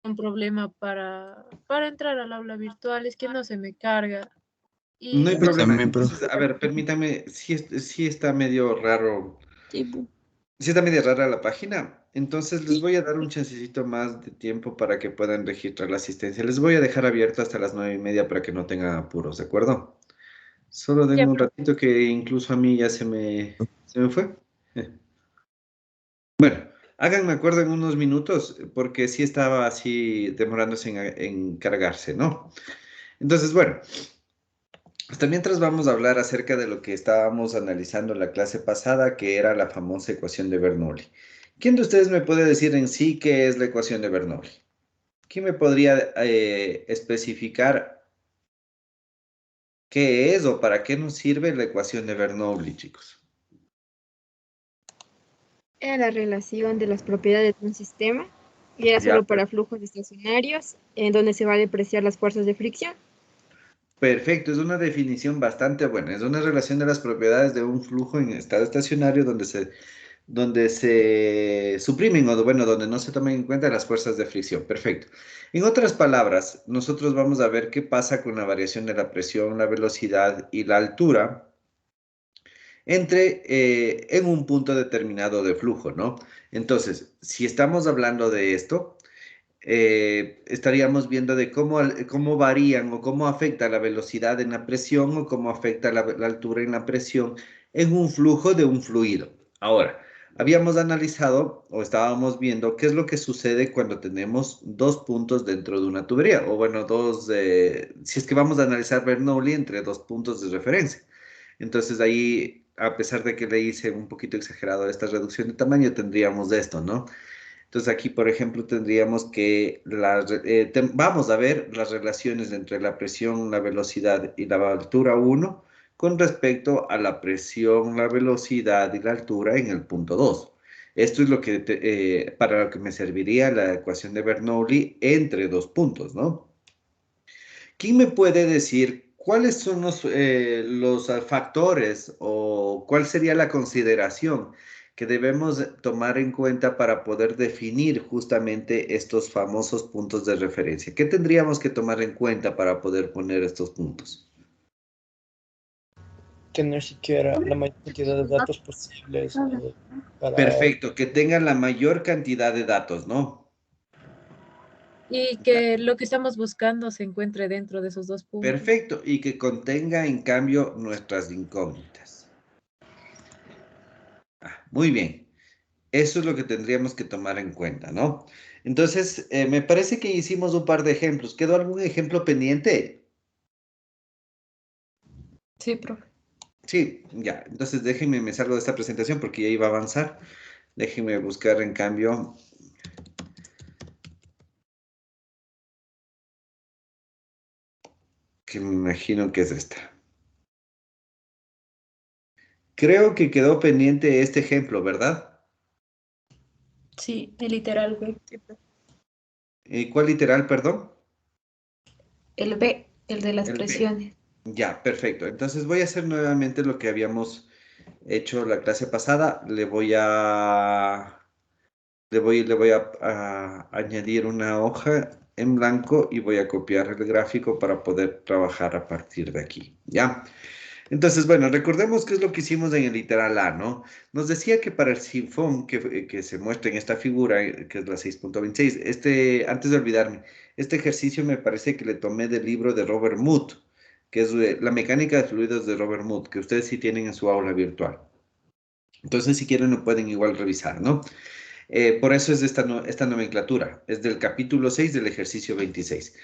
un problema para entrar al aula virtual, es que no se me carga. No Y hay no sé. problema. También, Entonces, profe. a ver, permítame, sí está medio raro. Sí, Sí está medio rara la página. Entonces les sí, voy a dar un chancecito más de tiempo para que puedan registrar la asistencia. Les voy a dejar abierto hasta las 9:30 para que no tengan apuros, ¿de acuerdo? Solo ya, denme un ratito que incluso a mí ya se me fue. Eh, Bueno, háganme acuerdo en unos minutos porque sí estaba así demorándose en cargarse, ¿no? Entonces, bueno, hasta mientras vamos a hablar acerca de lo que estábamos analizando en la clase pasada, que era la famosa ecuación de Bernoulli. ¿Quién de ustedes me puede decir en sí qué es la ecuación de Bernoulli? ¿Quién me podría especificar qué es o para qué nos sirve la ecuación de Bernoulli, chicos? Era la relación de las propiedades de un sistema y era Ya, solo para flujos estacionarios, en donde se va a depreciar las fuerzas de fricción. perfecto, es una definición bastante buena. Es una relación de las propiedades de un flujo en estado estacionario donde se suprimen o bueno, donde no se toman en cuenta las fuerzas de fricción. Perfecto. En otras palabras, nosotros vamos a ver qué pasa con la variación de la presión, la velocidad y la altura en un punto determinado de flujo, ¿no? Entonces, si estamos hablando de esto, estaríamos viendo de cómo varían o cómo afecta la velocidad en la presión o cómo afecta la altura en la presión en un flujo de un fluido. Ahora, habíamos analizado o estábamos viendo qué es lo que sucede cuando tenemos dos puntos dentro de una tubería, o bueno, si es que vamos a analizar Bernoulli entre dos puntos de referencia. Entonces ahí, a pesar de que le hice un poquito exagerado esta reducción de tamaño, tendríamos esto, ¿no? Entonces aquí, por ejemplo, tendríamos que vamos a ver las relaciones entre la presión, la velocidad y la altura uno con respecto a la presión, la velocidad y la altura en el punto 2. Esto es para lo que me serviría la ecuación de Bernoulli entre dos puntos, ¿no? ¿Quién me puede decir cuáles son los factores o cuál sería la consideración que debemos tomar en cuenta para poder definir justamente estos famosos puntos de referencia? ¿Qué tendríamos que tomar en cuenta para poder poner estos puntos? Tener siquiera la mayor cantidad de datos posibles para... Perfecto, que tengan la mayor cantidad de datos, ¿no? y Ya, que lo que estamos buscando se encuentre dentro de esos dos puntos. perfecto, y que contenga en cambio nuestras incógnitas. Muy bien. Eso es lo que tendríamos que tomar en cuenta, ¿no? Entonces, me parece que hicimos un par de ejemplos. ¿Quedó algún ejemplo pendiente? Sí, profe. Sí, ya. Entonces, déjenme, me salgo de esta presentación porque ya iba a avanzar. Déjenme buscar en cambio. Que me imagino que es esta. Creo que quedó pendiente este ejemplo, ¿verdad? Sí, el literal, güey. ¿Cuál literal, perdón? El B, el de las El B. presiones. Ya, perfecto. Entonces voy a hacer nuevamente lo que habíamos hecho la clase pasada. Le voy a añadir una hoja en blanco y voy a copiar el gráfico para poder trabajar a partir de aquí, ¿ya? Entonces, bueno, recordemos qué es lo que hicimos en el literal A, ¿no? Nos decía que para el sifón que se muestra en esta figura, que es la 6.26, antes de olvidarme, este ejercicio me parece que le tomé del libro de Robert Mood, que es La mecánica de fluidos de Robert Mood, que ustedes sí tienen en su aula virtual. Entonces, si quieren, lo pueden igual revisar, ¿no? Por eso es de esta nomenclatura, es del capítulo 6 del ejercicio 26.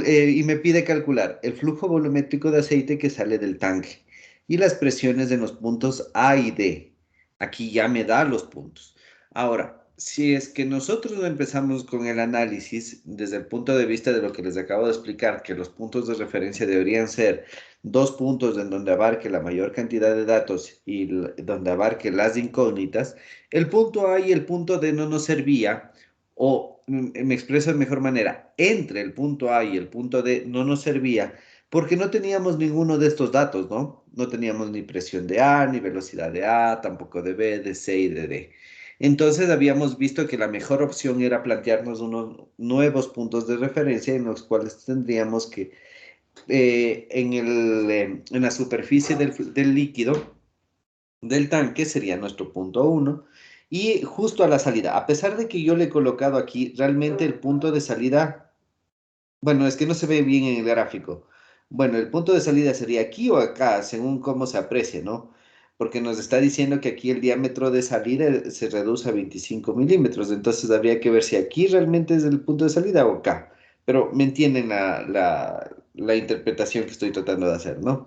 Y me pide calcular el flujo volumétrico de aceite que sale del tanque y las presiones en los puntos A y D. Aquí ya me da los puntos. Ahora, si es que nosotros empezamos con el análisis desde el punto de vista de lo que les acabo de explicar, que los puntos de referencia deberían ser dos puntos en donde abarque la mayor cantidad de datos y donde abarque las incógnitas, el punto A y el punto D no nos servía, o me expreso de mejor manera, entre el punto A y el punto D no nos servía porque no teníamos ninguno de estos datos, ¿no? No teníamos ni presión de A, ni velocidad de A, tampoco de B, de C y de D. Entonces habíamos visto que la mejor opción era plantearnos unos nuevos puntos de referencia en los cuales tendríamos que, en la superficie del líquido, del tanque, sería nuestro punto uno, y justo a la salida, a pesar de que yo le he colocado aquí, realmente el punto de salida, bueno, es que no se ve bien en el gráfico. Bueno, el punto de salida sería aquí o acá, según cómo se aprecie, ¿no? Porque nos está diciendo que aquí el diámetro de salida se reduce a 25 milímetros, entonces habría que ver si aquí realmente es el punto de salida o acá. Pero me entienden la interpretación que estoy tratando de hacer, ¿no?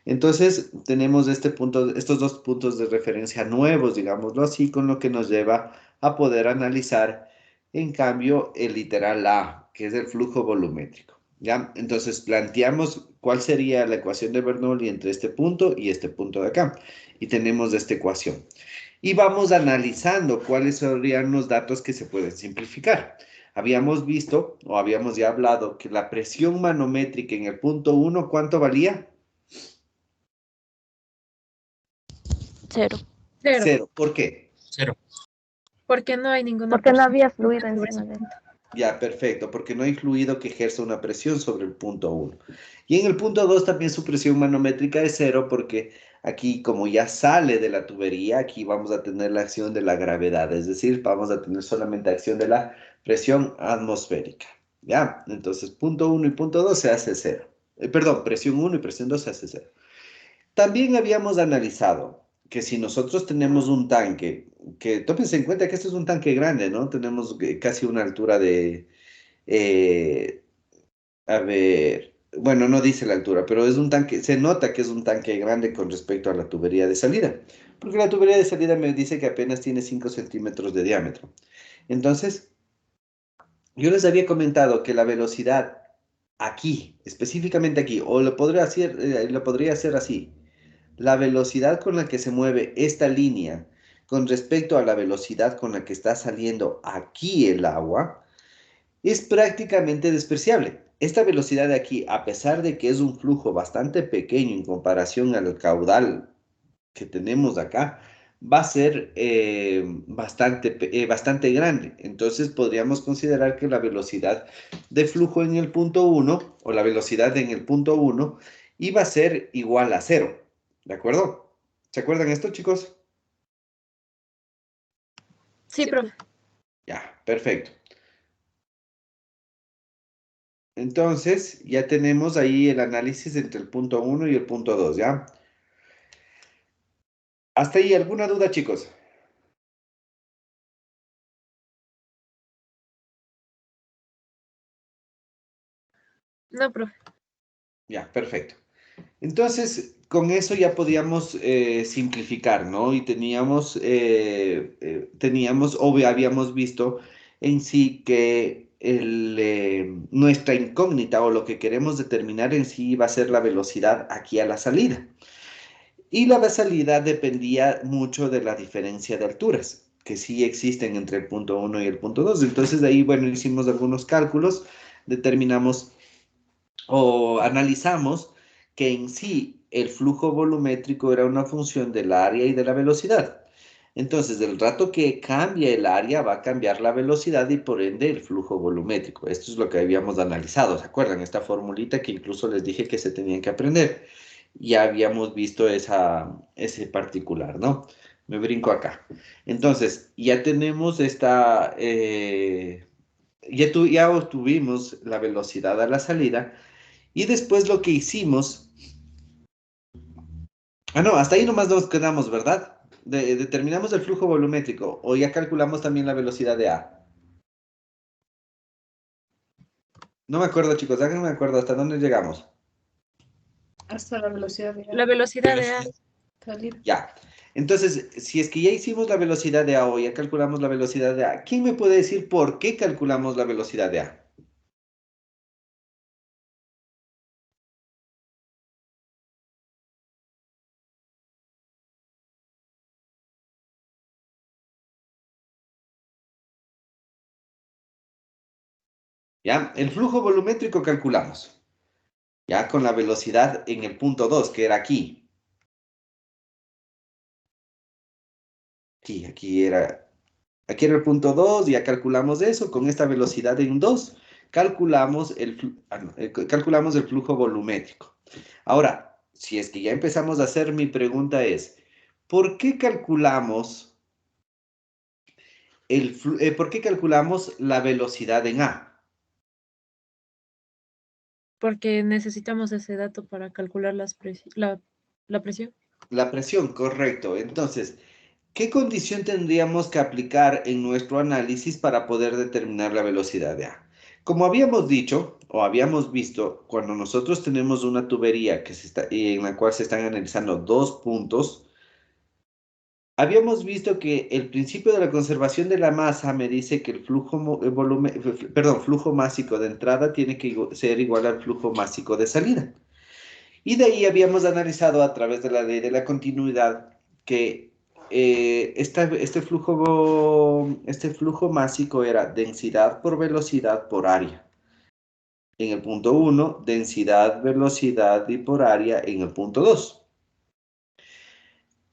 Entonces, tenemos este punto, estos dos puntos de referencia nuevos, digámoslo así, con lo que nos lleva a poder analizar, en cambio, el literal A, que es el flujo volumétrico. ¿Ya? Entonces, planteamos cuál sería la ecuación de Bernoulli entre este punto y este punto de acá. Y tenemos esta ecuación. Y vamos analizando cuáles serían los datos que se pueden simplificar. Habíamos visto, o habíamos ya hablado, que la presión manométrica en el punto 1, ¿cuánto valía? Cero. Cero, Cero. ¿Por qué? Cero. porque no hay ninguna Porque no persona había fluido sobre encima ese de él. punto. Ya, perfecto, porque no hay fluido que ejerza una presión sobre el punto uno. Y en el punto 2 también su presión manométrica es cero porque aquí como ya sale de la tubería, aquí vamos a tener la acción de la gravedad, es decir, vamos a tener solamente acción de la presión atmosférica. ¿Ya? Entonces punto uno y punto 2 se hace cero. Perdón, presión uno y presión 2 se hace cero. También habíamos analizado que si nosotros tenemos un tanque, que tómense en cuenta que este es un tanque grande, ¿no? Tenemos casi una altura de, eh, a ver, bueno, no dice la altura, pero es un tanque, se nota que es un tanque grande con respecto a la tubería de salida, porque la tubería de salida me dice que apenas tiene 5 centímetros de diámetro. Entonces, yo les había comentado que la velocidad aquí, específicamente aquí, o lo podría hacer así. La velocidad con la que se mueve esta línea con respecto a la velocidad con la que está saliendo aquí el agua es prácticamente despreciable. Esta velocidad de aquí, a pesar de que es un flujo bastante pequeño en comparación al caudal que tenemos acá, va a ser bastante grande. Entonces podríamos considerar que la velocidad de flujo en el punto uno o la velocidad en el punto uno iba a ser igual a cero. ¿De acuerdo? ¿Se acuerdan esto, chicos? Sí, profe. Ya, perfecto. Entonces, ya tenemos ahí el análisis entre el punto uno y el punto 2, ¿ya? ¿Hasta ahí alguna duda, chicos? No, profe. Ya, perfecto. Entonces, con eso ya podíamos simplificar, ¿no? Y teníamos, o habíamos visto en sí que nuestra incógnita o lo que queremos determinar en sí iba a ser la velocidad aquí a la salida. Y la salida dependía mucho de la diferencia de alturas, que sí existen entre el punto uno y el punto 2. Entonces, de ahí, bueno, hicimos algunos cálculos, determinamos o analizamos que en sí el flujo volumétrico era una función del área y de la velocidad. Entonces, del rato que cambia el área, va a cambiar la velocidad y por ende el flujo volumétrico. Esto es lo que habíamos analizado, ¿se acuerdan? Esta formulita que incluso les dije que se tenían que aprender. Ya habíamos visto ese particular, ¿no? Me brinco acá. Entonces, ya tenemos ya obtuvimos la velocidad a la salida y después lo que hicimos, no, hasta ahí nomás nos quedamos, ¿verdad? Determinamos el flujo volumétrico o ya calculamos también la velocidad de A. No me acuerdo, chicos, ya que no me acuerdo hasta dónde llegamos. Hasta la velocidad de La velocidad de A. salir. Ya. Entonces, si es que ya hicimos la velocidad de A o ya calculamos la velocidad de A, ¿quién me puede decir por qué calculamos la velocidad de A? ¿Ya? El flujo volumétrico calculamos. Ya con la velocidad en el punto 2 que era aquí. Aquí era Aquí era el punto 2, ya calculamos eso. Con esta velocidad en 2, calculamos calculamos el flujo volumétrico. Ahora, si es que ya empezamos a hacer, mi pregunta es, ¿por qué calculamos ¿por qué calculamos la velocidad en A? Porque necesitamos ese dato para calcular la presión. La presión, correcto. Entonces, ¿qué condición tendríamos que aplicar en nuestro análisis para poder determinar la velocidad de A? Como habíamos dicho o habíamos visto, cuando nosotros tenemos una tubería en la cual se están analizando dos puntos, habíamos visto que el principio de la conservación de la masa me dice que el flujo másico de entrada tiene que ser igual al flujo másico de salida. Y de ahí habíamos analizado a través de la ley de la continuidad que este flujo másico era densidad por velocidad por área. En el punto 1, densidad, velocidad y por área en el punto 2.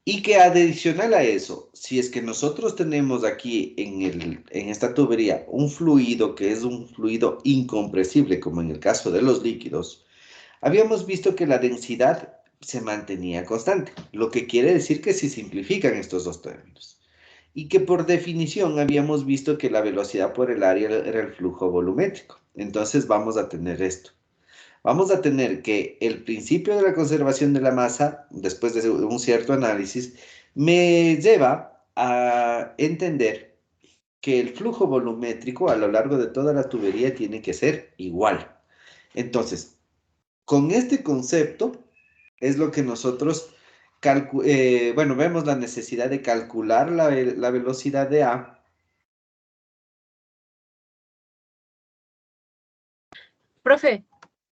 Y que adicional a eso, si es que nosotros tenemos aquí en esta tubería un fluido que es un fluido incompresible, como en el caso de los líquidos, habíamos visto que la densidad se mantenía constante, lo que quiere decir que se simplifican estos dos términos. Y que por definición habíamos visto que la velocidad por el área era el flujo volumétrico. Entonces vamos a tener esto. Vamos a tener que el principio de la conservación de la masa, después de un cierto análisis, me lleva a entender que el flujo volumétrico a lo largo de toda la tubería tiene que ser igual. Entonces, con este concepto es lo que nosotros vemos la necesidad de calcular la velocidad de A. Profe,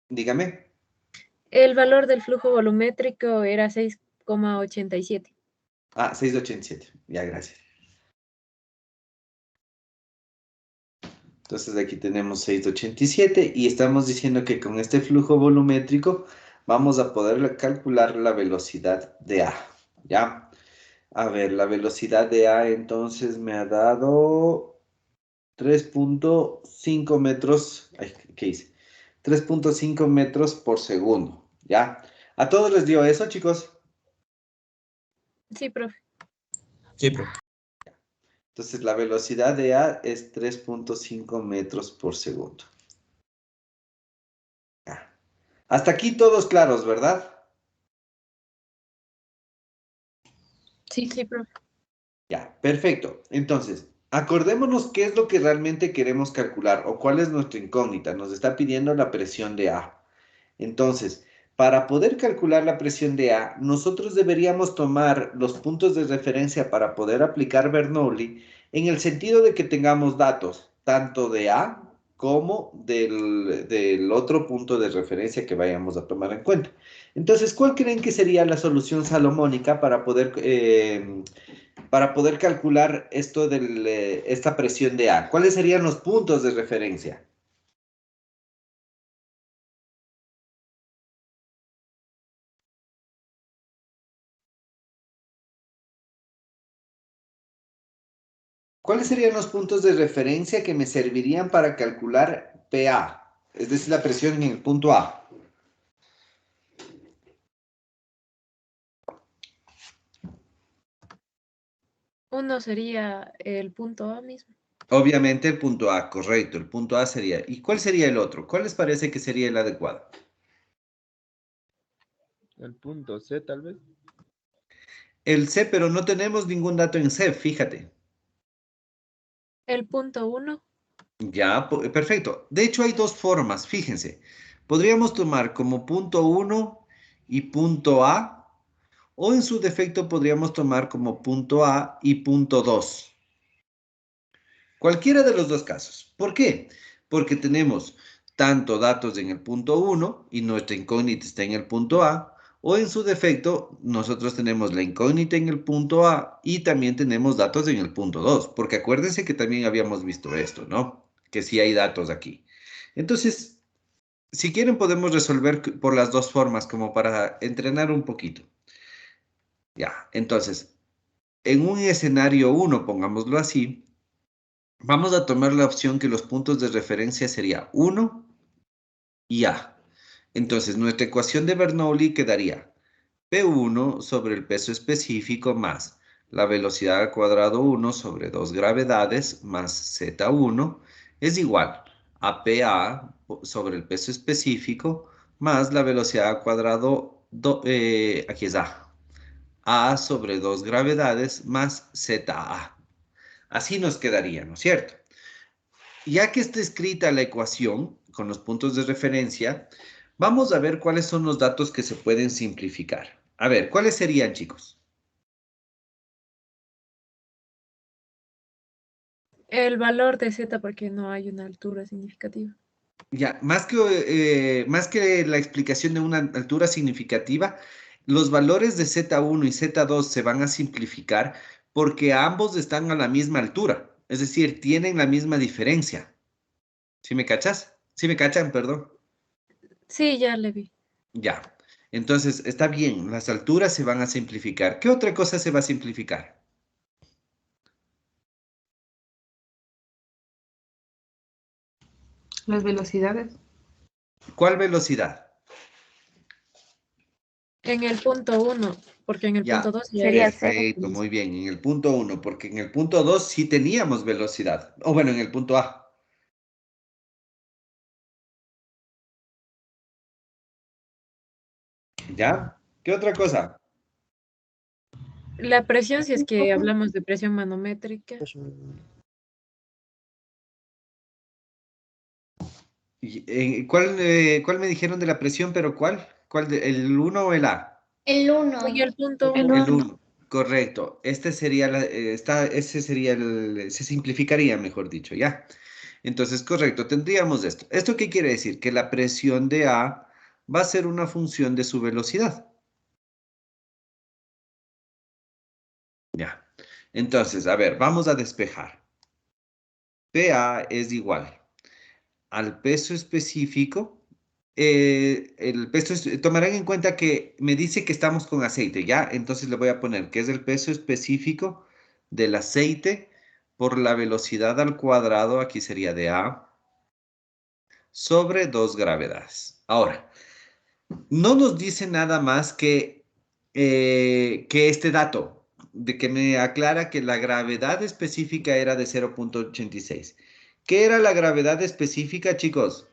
Dígame. el valor del flujo volumétrico era 6,87. 687. Ya, gracias. Entonces aquí tenemos 687 y estamos diciendo que con este flujo volumétrico vamos a poder calcular la velocidad de A. ¿Ya? A ver, la velocidad de A entonces me ha dado 3.5 metros. Ay, ¿qué hice? 3.5 metros por segundo. ¿Ya? ¿A todos les dio eso, chicos? Sí, profe. Sí, profe. Entonces la velocidad de A es 3.5 metros por segundo. Ya. Hasta aquí todos claros, ¿verdad? Sí, profe. Ya, perfecto. Entonces, acordémonos qué es lo que realmente queremos calcular o cuál es nuestra incógnita. Nos está pidiendo la presión de A. Entonces, para poder calcular la presión de A, nosotros deberíamos tomar los puntos de referencia para poder aplicar Bernoulli en el sentido de que tengamos datos tanto de A como del otro punto de referencia que vayamos a tomar en cuenta. Entonces, ¿cuál creen que sería la solución salomónica para poder calcular esta presión de A? ¿Cuáles serían los puntos de referencia? ¿Cuáles serían los puntos de referencia que me servirían para calcular PA? Es decir, la presión en el punto A. Uno sería el punto A mismo. Obviamente el punto A, correcto. El punto A sería. ¿Y cuál sería el otro? ¿Cuál les parece que sería el adecuado? El punto C, tal vez. El C, pero no tenemos ningún dato en C, fíjate. El punto 1. Ya, perfecto. De hecho, hay dos formas, fíjense. Podríamos tomar como punto 1 y punto A, o en su defecto podríamos tomar como punto A y punto 2. Cualquiera de los dos casos. ¿Por qué? Porque tenemos tanto datos en el punto 1 y nuestra incógnita está en el punto A, o en su defecto, nosotros tenemos la incógnita en el punto A y también tenemos datos en el punto 2, porque acuérdense que también habíamos visto esto, ¿no? Que sí hay datos aquí. Entonces, si quieren podemos resolver por las dos formas como para entrenar un poquito. Ya, entonces, en un escenario 1, pongámoslo así, Vamos a tomar la opción que los puntos de referencia sería 1 y A. Entonces, nuestra ecuación de Bernoulli quedaría P1 sobre el peso específico más la velocidad al cuadrado 1 sobre 2 gravedades más Z1 es igual a PA sobre el peso específico más la velocidad al cuadrado, aquí es A sobre 2 gravedades más ZA. Así nos quedaría, ¿no es cierto? Ya que está escrita la ecuación con los puntos de referencia, vamos a ver cuáles son los datos que se pueden simplificar. A ver, ¿cuáles serían, chicos? El valor de Z porque no hay una altura significativa. Ya, más que la explicación de una altura significativa, los valores de Z1 y Z2 se van a simplificar porque ambos están a la misma altura. Es decir, tienen la misma diferencia. ¿Sí me cachas? ¿Sí me cachan, perdón? Sí, ya le vi. Ya. Entonces, está bien, las alturas se van a simplificar. ¿Qué otra cosa se va a simplificar? Las velocidades. ¿Cuál velocidad? En el punto 1, porque en el punto Ya, 2 ya Sería es. cero. perfecto, muy bien. En el punto 1, porque en el punto 2 sí teníamos velocidad. O bueno, en el punto A. ¿Ya? ¿Qué otra cosa? La presión, si es que hablamos de presión manométrica. Pues, mm, ¿Cuál me dijeron de la presión, pero cuál? ¿El 1 o el A? El uno. Oye, el punto El 1. El uno. 1, correcto. Este sería ese sería se simplificaría, mejor dicho, ¿ya? Entonces, correcto, tendríamos esto. ¿Esto qué quiere decir? Que la presión de A va a ser una función de su velocidad. Ya. Entonces, a ver, vamos a despejar. PA es igual al peso específico. Tomarán en cuenta que me dice que estamos con aceite, ¿ya? Entonces le voy a poner que es el peso específico del aceite por la velocidad al cuadrado, aquí sería de A, sobre 2 gravedades. Ahora, no nos dice nada más que este dato, de que me aclara que la gravedad específica era de 0,86. ¿Qué era la gravedad específica, chicos?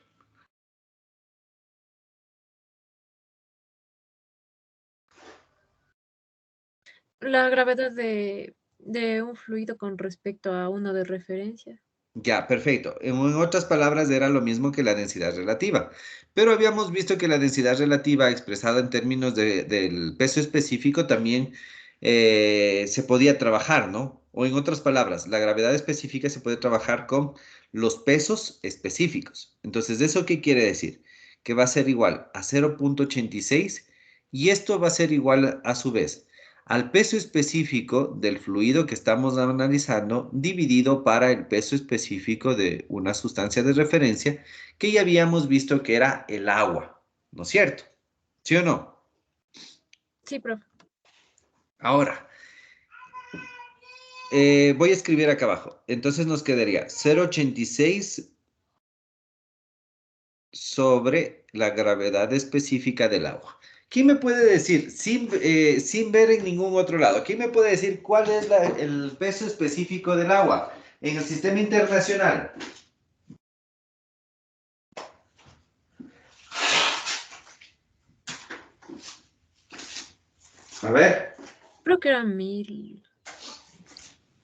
La gravedad de un fluido con respecto a uno de referencia. Ya, perfecto. En otras palabras, era lo mismo que la densidad relativa. Pero habíamos visto que la densidad relativa expresada en términos del peso específico también se podía trabajar, ¿no? O en otras palabras, la gravedad específica se puede trabajar con los pesos específicos. Entonces, ¿eso qué quiere decir? Que va a ser igual a 0,86 y esto va a ser igual a su vez al peso específico del fluido que estamos analizando dividido para el peso específico de una sustancia de referencia que ya habíamos visto que era el agua, ¿no es cierto? ¿Sí o no? Sí, profe. Ahora, voy a escribir acá abajo. Entonces nos quedaría 0,86 sobre la gravedad específica del agua. ¿Quién me puede decir, sin ver en ningún otro lado, quién me puede decir cuál es el peso específico del agua en el sistema internacional? A ver, Creo que eran 1000.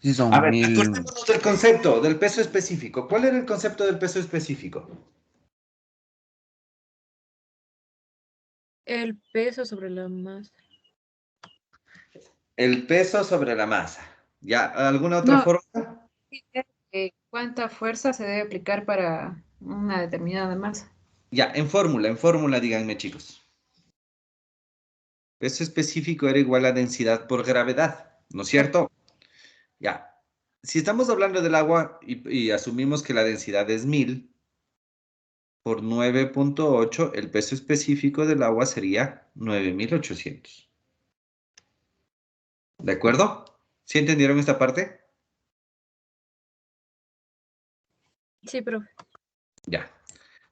Sí, son a ver, 1000. acordémonos del concepto, del peso específico. ¿Cuál era el concepto del peso específico? El peso sobre la masa. El peso sobre la masa. ¿Ya? ¿Alguna otra No, forma? ¿cuánta fuerza se debe aplicar para una determinada masa? Ya, en fórmula, díganme, chicos. Peso específico era igual a densidad por gravedad, ¿no es cierto? Ya. Si estamos hablando del agua y asumimos que la densidad es 1000 por 9,8, el peso específico del agua sería 9800. ¿De acuerdo? ¿Sí entendieron esta parte? Sí, profe. Ya.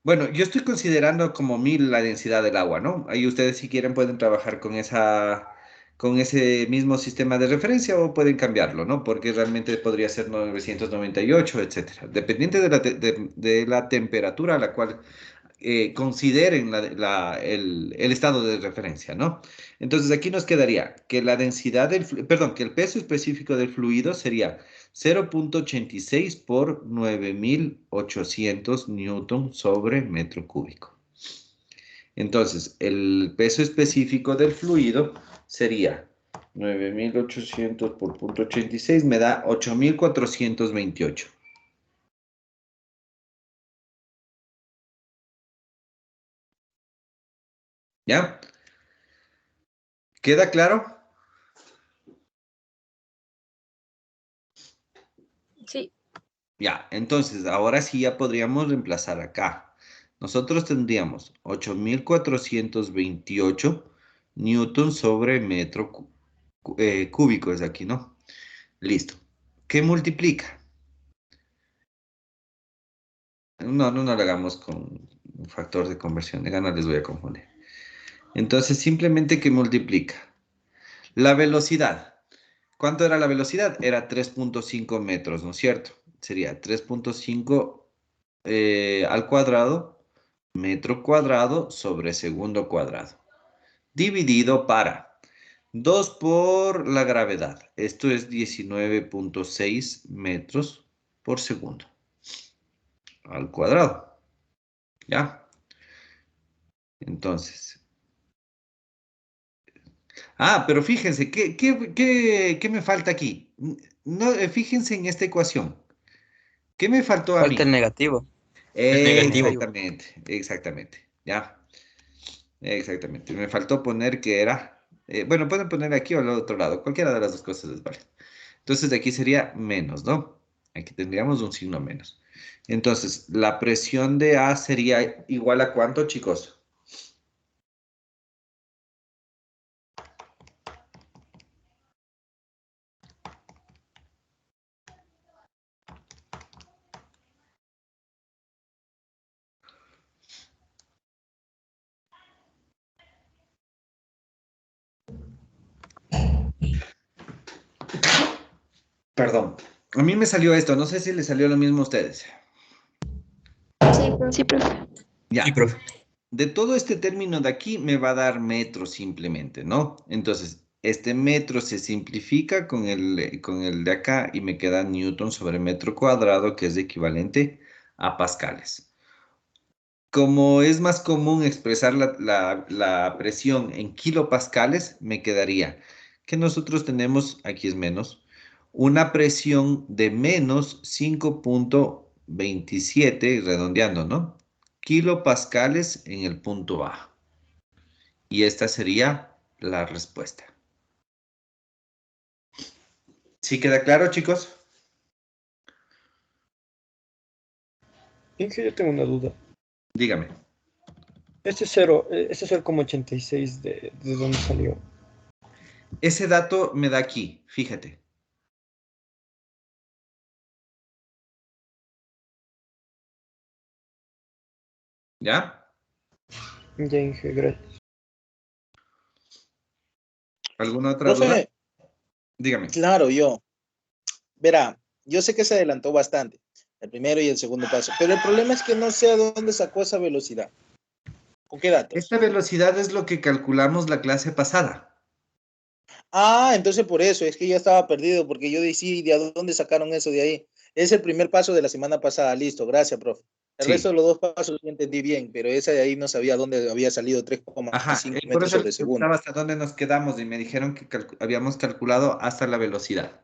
Bueno, yo estoy considerando como 1000 la densidad del agua, ¿no? Ahí ustedes si quieren pueden trabajar con ese mismo sistema de referencia o pueden cambiarlo, ¿no? Porque realmente podría ser 998, etcétera. Dependiente de la temperatura a la cual consideren el estado de referencia, ¿no? Entonces aquí nos quedaría que la densidad perdón, que el peso específico del fluido sería 0,86 por 9800 newton sobre metro cúbico. Entonces, el peso específico del fluido sería 9800 por 0,86 me da 8428. ¿Ya? ¿Queda claro? Sí. Ya, entonces ahora sí ya podríamos reemplazar acá. Nosotros tendríamos 8428 newtons sobre metro cúbico, es aquí, ¿no? Listo. ¿Qué multiplica? No lo hagamos con un factor de conversión, de gana les voy a confundir. Entonces, simplemente que multiplica. La velocidad. ¿Cuánto era la velocidad? Era 3,5 metros, ¿no es cierto? Sería 3,5 al cuadrado, metro cuadrado sobre segundo cuadrado. Dividido para 2 por la gravedad. Esto es 19,6 metros por segundo al cuadrado. ¿Ya? Entonces. Pero fíjense, ¿qué me falta aquí? No, fíjense en esta ecuación. ¿Qué me faltó a Falta el mí? negativo. El negativo. Exactamente. ¿Ya? Exactamente. Me faltó poner que era. Bueno, pueden poner aquí o al otro lado. Cualquiera de las dos cosas es vale. Entonces, de aquí sería menos, ¿no? Aquí tendríamos un signo menos. Entonces, la presión de A sería igual a ¿cuánto, chicos? Perdón. A mí me salió esto. No sé si les salió lo mismo a ustedes. Sí, profe. Ya. Sí, profe. De todo este término de aquí me va a dar metro simplemente, ¿no? Entonces, este metro se simplifica con el de acá y me queda newton sobre metro cuadrado, que es equivalente a pascales. Como es más común expresar la presión en kilopascales, me quedaría que nosotros tenemos, aquí es menos, una presión de menos 5,27, redondeando, ¿no? Kilopascales en el punto A. Y esta sería la respuesta. ¿Sí queda claro, chicos? Inge, yo tengo una duda. Dígame. Este 0,86 ¿de dónde salió? Ese dato me da aquí, fíjate. ¿Ya? Ya, Inge, gracias. ¿Alguna otra duda? Profe, Dígame. claro, verá, yo sé que se adelantó bastante, el primero y el segundo paso, pero el problema es que no sé a dónde sacó esa velocidad. ¿Con qué datos? Esta velocidad es lo que calculamos la clase pasada. Entonces por eso, es que yo estaba perdido, porque yo decía, ¿de dónde sacaron eso de ahí? Es el primer paso de la semana pasada, listo, gracias, profe. El resto Sí. de los dos pasos yo entendí bien, pero esa de ahí no sabía dónde había salido Ajá, 3,5 por metros eso les sobre segundo. preguntaba hasta dónde nos quedamos y me dijeron que habíamos calculado hasta la velocidad.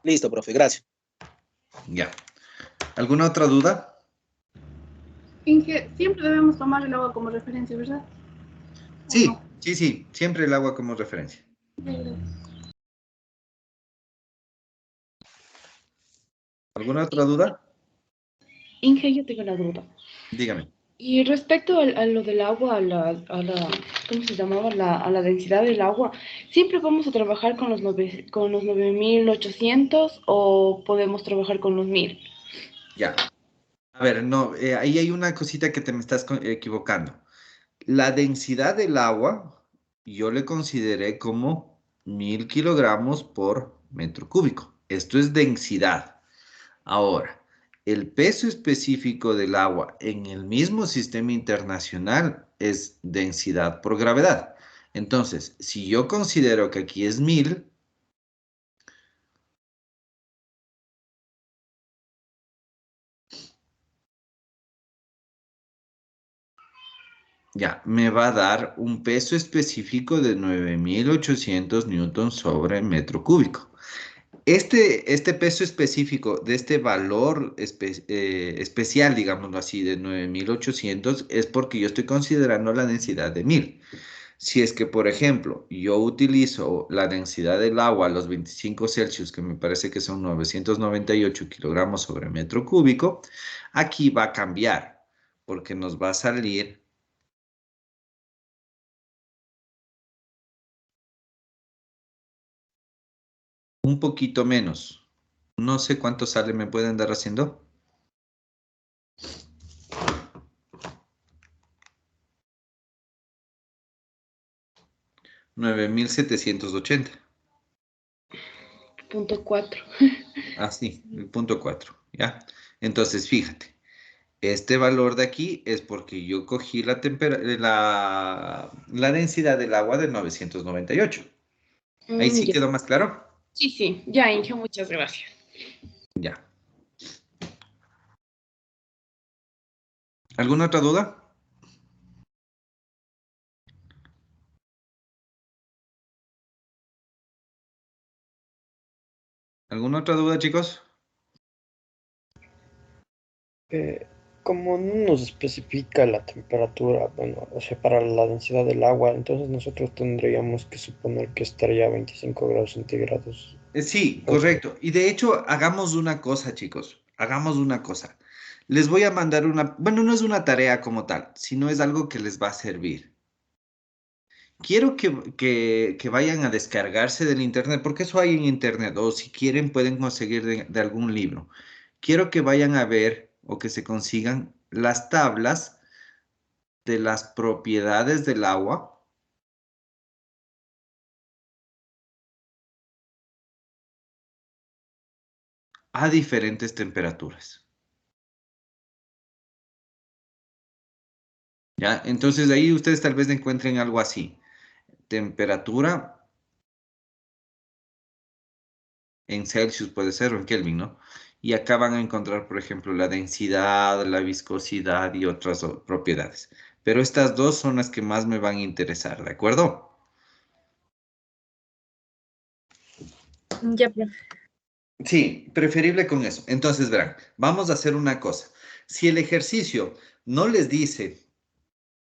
Listo, profe, gracias. Ya. ¿Alguna otra duda? Inge, siempre debemos tomar el agua como referencia, ¿verdad? Sí, No. sí, siempre el agua como referencia. ¿Alguna otra duda? Inge, yo tengo una duda. Dígame. Y respecto a lo del agua, ¿cómo se llamaba? A la densidad del agua, ¿siempre vamos a trabajar con los 9800 o podemos trabajar con los 1000? Ya. A ver, no, ahí hay una cosita que te me estás equivocando. La densidad del agua, yo le consideré como 1000 kilogramos por metro cúbico. Esto es densidad. Ahora, el peso específico del agua en el mismo sistema internacional es densidad por gravedad. Entonces, si yo considero que aquí es 1000, ya, me va a dar un peso específico de 9800 newtons sobre metro cúbico. Este peso específico de este valor especial, digámoslo así, de 9800, es porque yo estoy considerando la densidad de 1000. Si es que, por ejemplo, yo utilizo la densidad del agua a los 25 Celsius, que me parece que son 998 kilogramos sobre metro cúbico, aquí va a cambiar, porque nos va a salir un poquito menos. No sé cuánto sale, ¿me pueden dar haciendo? 9780. Punto 4. Ah, sí, el punto 4, ¿ya? Entonces, fíjate, este valor de aquí es porque yo cogí la densidad del agua de 998. Ahí sí Ya. quedó más claro. Sí, sí, ya, Inge, muchas gracias. Ya. ¿Alguna otra duda? ¿Alguna otra duda, chicos? Como no nos especifica la temperatura, bueno, o sea, para la densidad del agua, entonces nosotros tendríamos que suponer que estaría a 25 grados centígrados. Sí, Ok. correcto. Y de hecho, hagamos una cosa, chicos. Hagamos una cosa. Les voy a mandar bueno, no es una tarea como tal, sino es algo que les va a servir. Quiero que vayan a descargarse del internet, porque eso hay en internet, o si quieren pueden conseguir de algún libro. Quiero que vayan a ver o que se consigan las tablas de las propiedades del agua a diferentes temperaturas. ¿Ya? Entonces ahí ustedes tal vez encuentren algo así. Temperatura en Celsius puede ser o en Kelvin, ¿no? Y acá van a encontrar, por ejemplo, la densidad, la viscosidad y otras propiedades. Pero estas dos son las que más me van a interesar, ¿de acuerdo? Ya, profe. Sí, preferible con eso. Entonces, verán, vamos a hacer una cosa. Si el ejercicio no les dice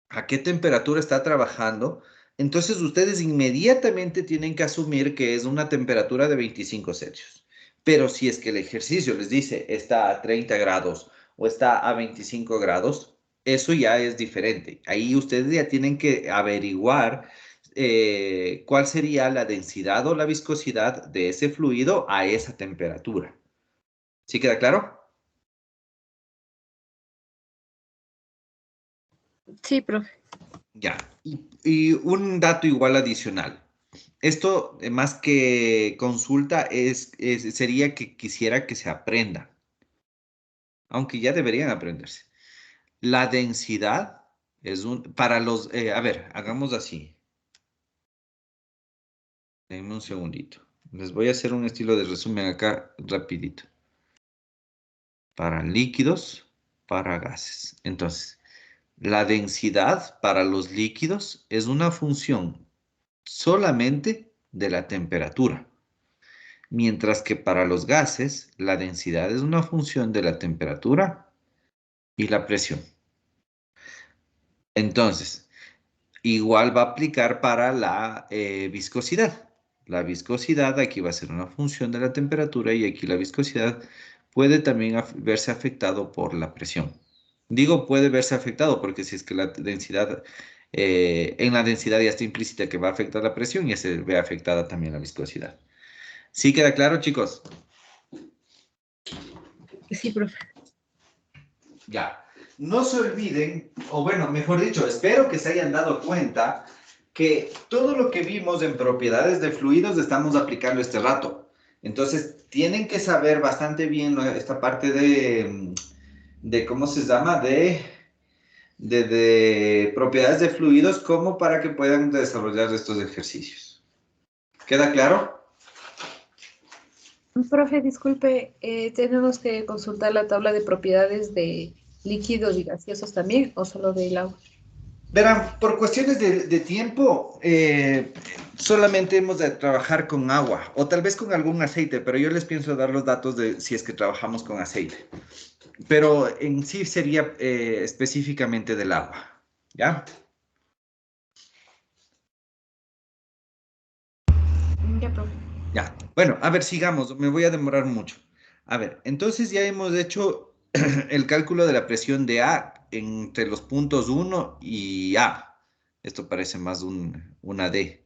a qué temperatura está trabajando, entonces ustedes inmediatamente tienen que asumir que es una temperatura de 25 Celsius. Pero si es que el ejercicio les dice está a 30 grados o está a 25 grados, eso ya es diferente. Ahí ustedes ya tienen que averiguar cuál sería la densidad o la viscosidad de ese fluido a esa temperatura. ¿Sí queda claro? Sí, profe. Ya. Y un dato igual adicional. Esto, más que consulta, sería que quisiera que se aprenda, aunque ya deberían aprenderse. La densidad para los, a ver, hagamos así. Denme un segundito. Les voy a hacer un estilo de resumen acá rapidito. Para líquidos, para gases. Entonces, la densidad para los líquidos es una función solamente de la temperatura. Mientras que para los gases, la densidad es una función de la temperatura y la presión. Entonces, igual va a aplicar para la viscosidad. La viscosidad aquí va a ser una función de la temperatura y aquí la viscosidad puede también verse afectado por la presión. Digo puede verse afectado porque si es que la densidad, en la densidad ya está implícita que va a afectar la presión, ya se ve afectada también la viscosidad. ¿Sí queda claro, chicos? Sí, profe. Ya. No se olviden, o bueno, mejor dicho, espero que se hayan dado cuenta que todo lo que vimos en propiedades de fluidos estamos aplicando este rato. Entonces, tienen que saber bastante bien esta parte de ¿cómo se llama? De propiedades de fluidos como para que puedan desarrollar estos ejercicios. ¿Queda claro? Profe, disculpe, ¿tenemos que consultar la tabla de propiedades de líquidos y gaseosos también o solo del agua? Verán, por cuestiones de tiempo, solamente hemos de trabajar con agua o tal vez con algún aceite, pero yo les pienso dar los datos de si es que trabajamos con aceite. Pero en sí sería específicamente del agua, ¿ya? Ya, profe. Ya. Bueno, a ver, sigamos, me voy a demorar mucho. A ver, entonces ya hemos hecho el cálculo de la presión de A entre los puntos 1 y A. Esto parece más una D.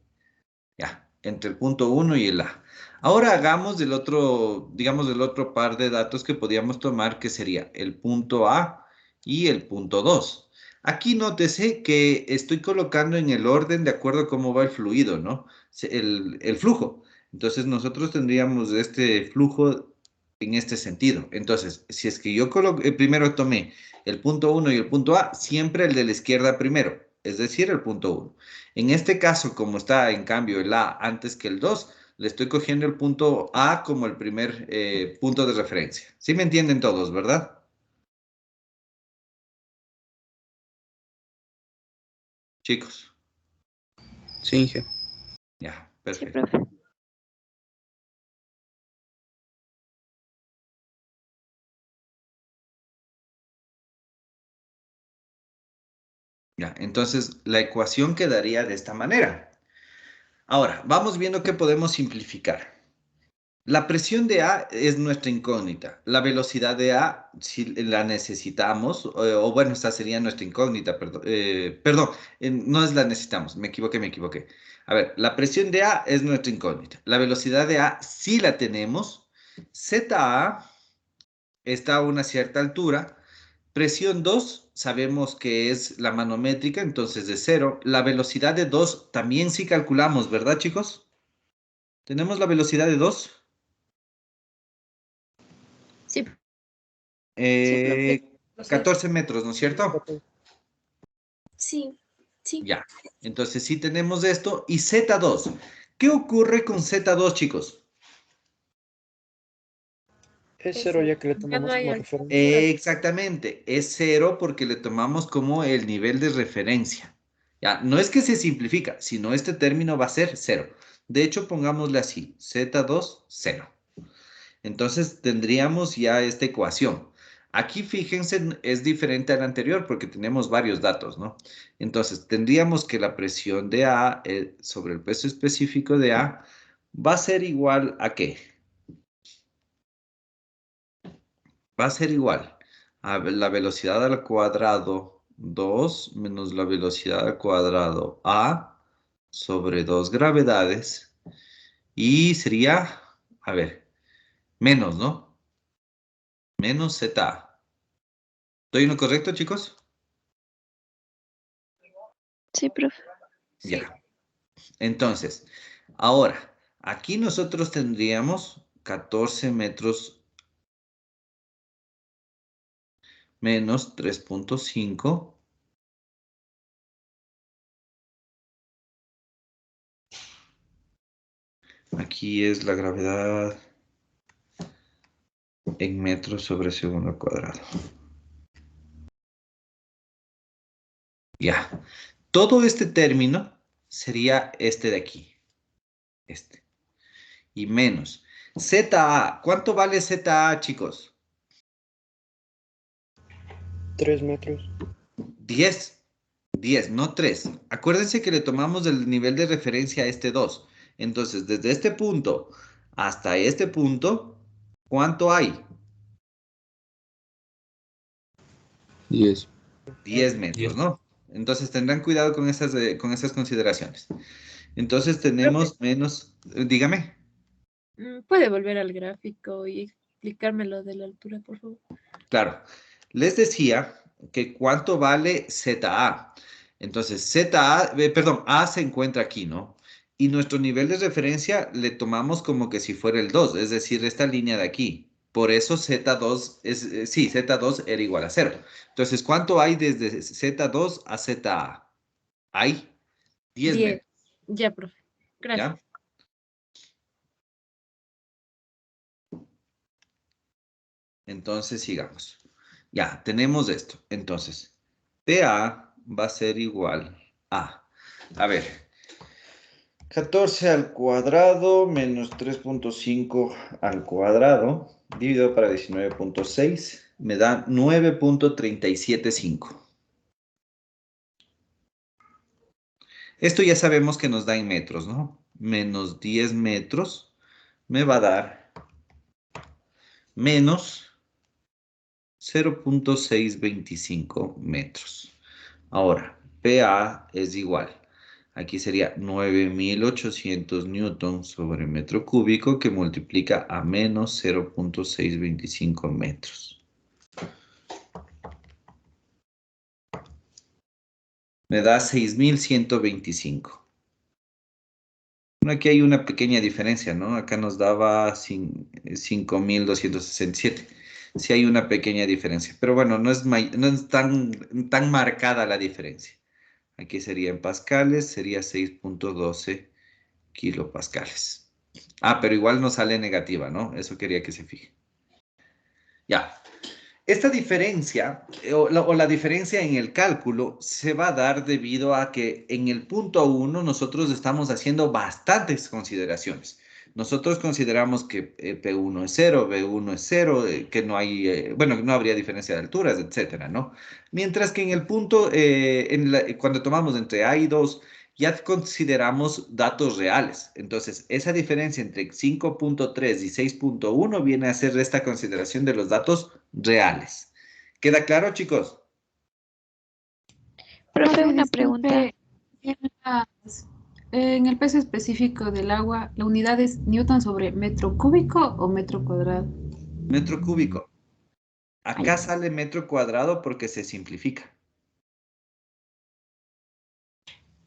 Ya, entre el punto 1 y el A. Ahora hagamos del otro, digamos, del otro par de datos que podíamos tomar, que sería el punto A y el punto 2. Aquí nótese que estoy colocando en el orden de acuerdo a cómo va el fluido, ¿no? El flujo. Entonces nosotros tendríamos este flujo en este sentido. Entonces, si es que yo primero tomé el punto 1 y el punto A, siempre el de la izquierda primero, es decir, el punto 1. En este caso, como está en cambio el A antes que el 2, le estoy cogiendo el punto A como el primer punto de referencia. ¿Sí me entienden todos, verdad? Chicos. Sí, Inge. Ya, Sí, perfecto. profe. Ya, entonces la ecuación quedaría de esta manera. Ahora, vamos viendo qué podemos simplificar. La presión de A es nuestra incógnita. La velocidad de A, si la necesitamos, o bueno, esta sería nuestra incógnita, perdón, perdón, no es la necesitamos, me equivoqué. A ver, la presión de A es nuestra incógnita. La velocidad de A sí la tenemos. ZA está a una cierta altura. Presión 2, sabemos que es la manométrica, entonces de 0. La velocidad de 2 también sí calculamos, ¿verdad, chicos? ¿Tenemos la velocidad de 2? Sí, Sí, profe. 14 metros, ¿no es cierto? sí, sí. Ya. Entonces sí tenemos esto. Y Z2. ¿Qué ocurre con Z2, chicos? Es cero ya que le Ya no tomamos hay como altura. referencia. Exactamente. Es 0 porque le tomamos como el nivel de referencia. Ya. No es que se simplifica, sino este término va a ser 0. De hecho, pongámosle así. Z2, 0. Entonces tendríamos ya esta ecuación. Aquí fíjense, es diferente a la anterior porque tenemos varios datos, ¿no? Entonces tendríamos que la presión de A sobre el peso específico de A va a ser igual a ¿qué? Va a ser igual a la velocidad al cuadrado 2 menos la velocidad al cuadrado A sobre 2 gravedades y sería, a ver, menos, ¿no? Menos ZA. ¿Estoy en lo correcto, chicos? Sí, profe. Sí. Ya. Entonces, ahora, aquí nosotros tendríamos 14 metros menos 3.5. Aquí es la gravedad en metros sobre segundo al cuadrado. Ya. Todo este término sería este de aquí. Este. Y menos. ZA. ¿Cuánto vale ZA, chicos? 3 metros. 10. 10, no 3. Acuérdense que le tomamos el nivel de referencia a este 2. Entonces, desde este punto hasta este punto, ¿cuánto hay? 10. 10 metros, ¿no? Entonces, tendrán cuidado con esas consideraciones. Entonces, Profe, tenemos menos, dígame. ¿puede volver al gráfico y explicarme lo de la altura, por favor? Claro. les decía que cuánto vale ZA. Entonces, A se encuentra aquí, ¿no? Y nuestro nivel de referencia le tomamos como que si fuera el 2, es decir, esta línea de aquí. Por eso Z2 sí, Z2 era igual a 0. Entonces, ¿cuánto hay desde Z2 a ZA? Hay 10 10. metros, Ya, profe. Gracias. ¿ya? Entonces, sigamos. Ya, tenemos esto. Entonces, TA va a ser igual a ver, 14 al cuadrado menos 3.5 al cuadrado, dividido para 19.6, me da 9.375. Esto ya sabemos que nos da en metros, ¿no? Menos 10 metros me va a dar menos 0.625 metros. Ahora, PA es igual. Aquí sería 9.800 newtons sobre metro cúbico que multiplica a menos 0.625 metros. Me da 6.125. Bueno, aquí hay una pequeña diferencia, ¿no? Acá nos daba 5.267. Sí hay una pequeña diferencia, pero bueno, no es tan marcada la diferencia. Aquí sería en pascales, sería 6.12 kilopascales. Pero igual no sale negativa, ¿no? Eso quería que se fije. Ya. Esta diferencia, o la diferencia en el cálculo, se va a dar debido a que en el punto 1 nosotros estamos haciendo bastantes consideraciones. Nosotros consideramos que P1 es 0, B1 es 0, que no hay, bueno, que no habría diferencia de alturas, etcétera, ¿no? Mientras que en el punto, cuando tomamos entre A y 2, ya consideramos datos reales. Entonces, esa diferencia entre 5.3 y 6.1 viene a ser esta consideración de los datos reales. ¿Queda claro, chicos? Profe, una disculpe, pregunta. en el peso específico del agua, ¿la unidad es newton sobre metro cúbico o metro cuadrado? Metro cúbico. Acá Ahí. sale metro cuadrado porque se simplifica.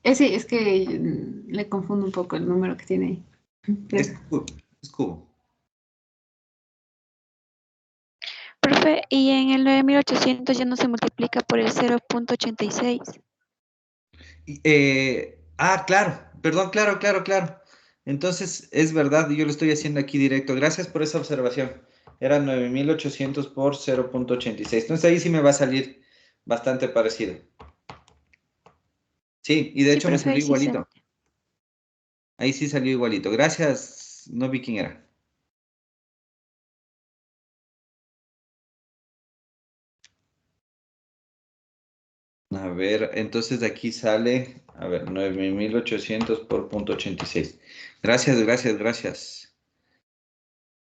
Sí, es que le confundo un poco el número que tiene ahí. Es Eso. cubo. Es cubo. Profe, y en el 9800 ya no se multiplica por el 0.86. Claro. Perdón, claro. Entonces, es verdad, yo lo estoy haciendo aquí directo. Gracias por esa observación. Era 9.800 por 0.86. Entonces, ahí sí me va a salir bastante parecido. Sí, y de Sí, hecho me profe, salió ahí sí igualito. Ahí sí salió igualito. Gracias, no vi quién era. A ver, entonces de aquí sale, a ver, 9.800 por punto 86. Gracias.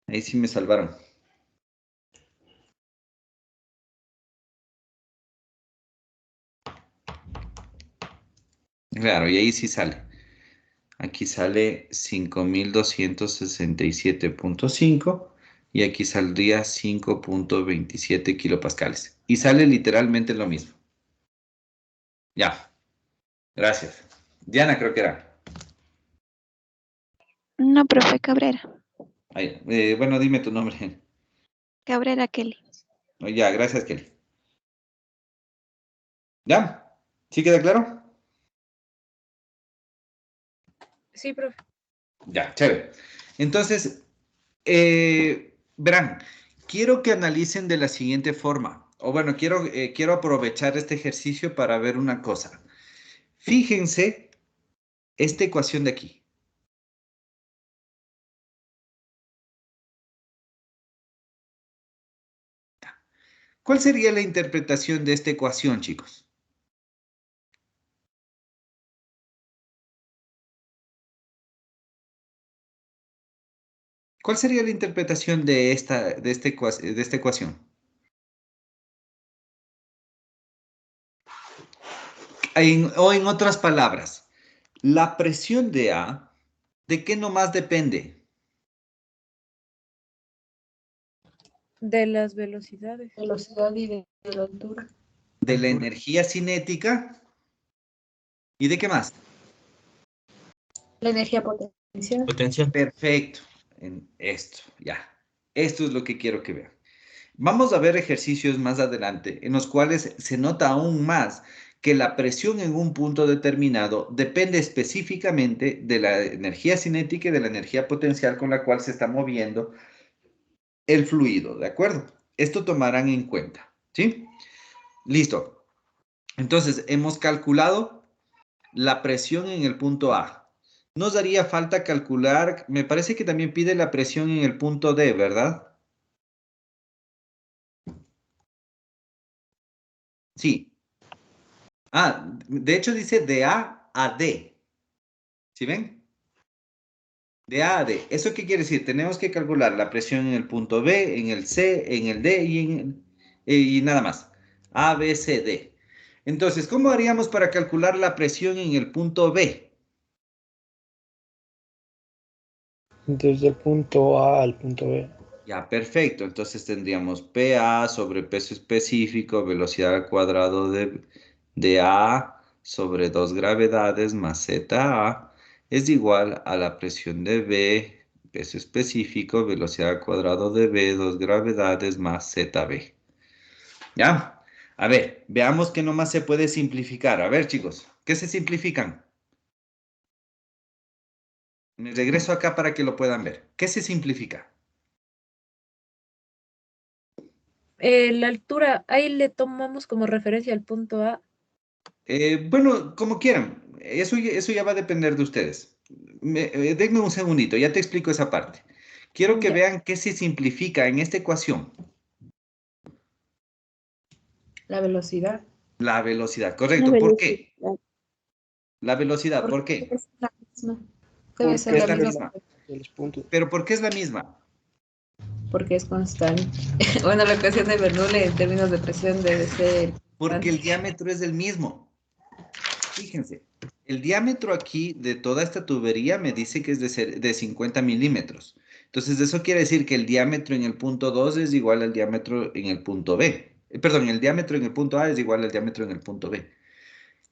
Ahí sí me salvaron. Claro, y ahí sí sale. Aquí sale 5.267.5 y aquí saldría 5.27 kilopascales. Y sale literalmente lo mismo. Ya, gracias. Diana creo que era. No, profe, Cabrera. Bueno, dime tu nombre. Cabrera Kelly. Ya, gracias, Kelly. ¿Ya? ¿Sí queda claro? Sí, profe. Ya, chévere. Entonces, verán, quiero que analicen de la siguiente forma. O bueno, quiero aprovechar este ejercicio para ver una cosa. Fíjense esta ecuación de aquí. ¿Cuál sería la interpretación de esta ecuación, chicos? ¿Cuál sería la interpretación de esta ecuación? O en otras palabras, la presión de A, ¿de qué nomás depende? De las velocidades. Velocidad y de la altura. De la energía cinética. ¿Y de qué más? La energía potencial. Potencial. Perfecto. En esto, ya. Esto es lo que quiero que vean. Vamos a ver ejercicios más adelante en los cuales se nota aún más que la presión en un punto determinado depende específicamente de la energía cinética y de la energía potencial con la cual se está moviendo el fluido, ¿de acuerdo? Esto tomarán en cuenta, ¿sí? Listo. Entonces, hemos calculado la presión en el punto A. Nos daría falta calcular, me parece que también pide la presión en el punto D, ¿verdad? Sí. Ah, de hecho dice de A a D. ¿Sí ven? De A a D. ¿Eso qué quiere decir? Tenemos que calcular la presión en el punto B, en el C, en el D y nada más. A, B, C, D. Entonces, ¿cómo haríamos para calcular la presión en el punto B? Desde el punto A al punto B. Ya, perfecto. Entonces tendríamos PA sobre peso específico, velocidad al cuadrado de A sobre 2 gravedades más ZA es igual a la presión de B, peso específico, velocidad al cuadrado de B, 2 gravedades más ZB. ¿Ya? A ver, veamos qué nomás se puede simplificar. A ver, chicos, ¿qué se simplifican? Me regreso acá para que lo puedan ver. ¿Qué se simplifica? La altura, ahí le tomamos como referencia al punto A. Bueno, como quieran. Eso ya va a depender de ustedes. Denme un segundito, ya te explico esa parte. Quiero que Ya. vean qué se simplifica en esta ecuación. La velocidad. La velocidad, La correcto. ¿Por qué? velocidad. La velocidad, ¿por Porque qué? es la misma. Debe ser Porque es la la misma misma. De los puntos. ¿Pero por qué es la misma? porque es constante. Bueno, la ecuación de Bernoulli en términos de presión debe ser Porque el constante. diámetro es el mismo. Fíjense, el diámetro aquí de toda esta tubería me dice que es de 50 milímetros. Entonces, eso quiere decir que el diámetro en el punto 2 es igual al diámetro en el punto B. Perdón, el diámetro en el punto A es igual al diámetro en el punto B.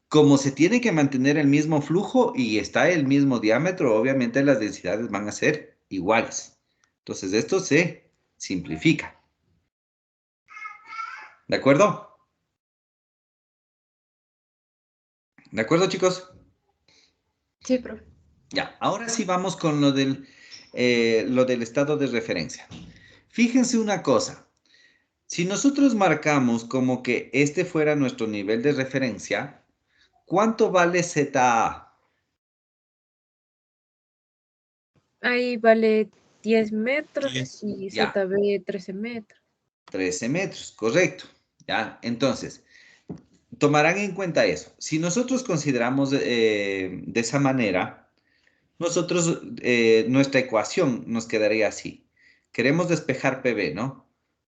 Como se tiene que mantener el mismo flujo y está el mismo diámetro, obviamente las densidades van a ser iguales. Entonces, esto se simplifica. ¿De acuerdo? ¿De acuerdo, chicos? Sí, profe. Ya, ahora sí vamos con lo del estado de referencia. Fíjense una cosa, si nosotros marcamos como que este fuera nuestro nivel de referencia, ¿cuánto vale ZA? Ahí vale 10 metros 10. y Ya, ZB 13 metros. 13 metros, correcto. Ya, entonces, tomarán en cuenta eso. Si nosotros consideramos de esa manera, nosotros, nuestra ecuación nos quedaría así. Queremos despejar PB, ¿no?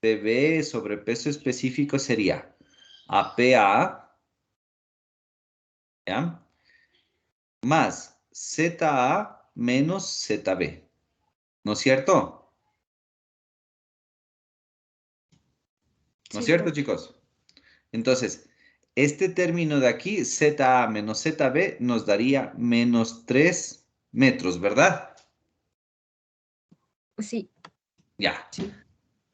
PB sobre peso específico sería APA, ¿ya? Más ZA menos ZB, ¿no es cierto? ¿No es Sí, cierto, profe. chicos? Entonces, este término de aquí, ZA menos ZB, nos daría menos 3 metros, ¿verdad? Sí, Ya.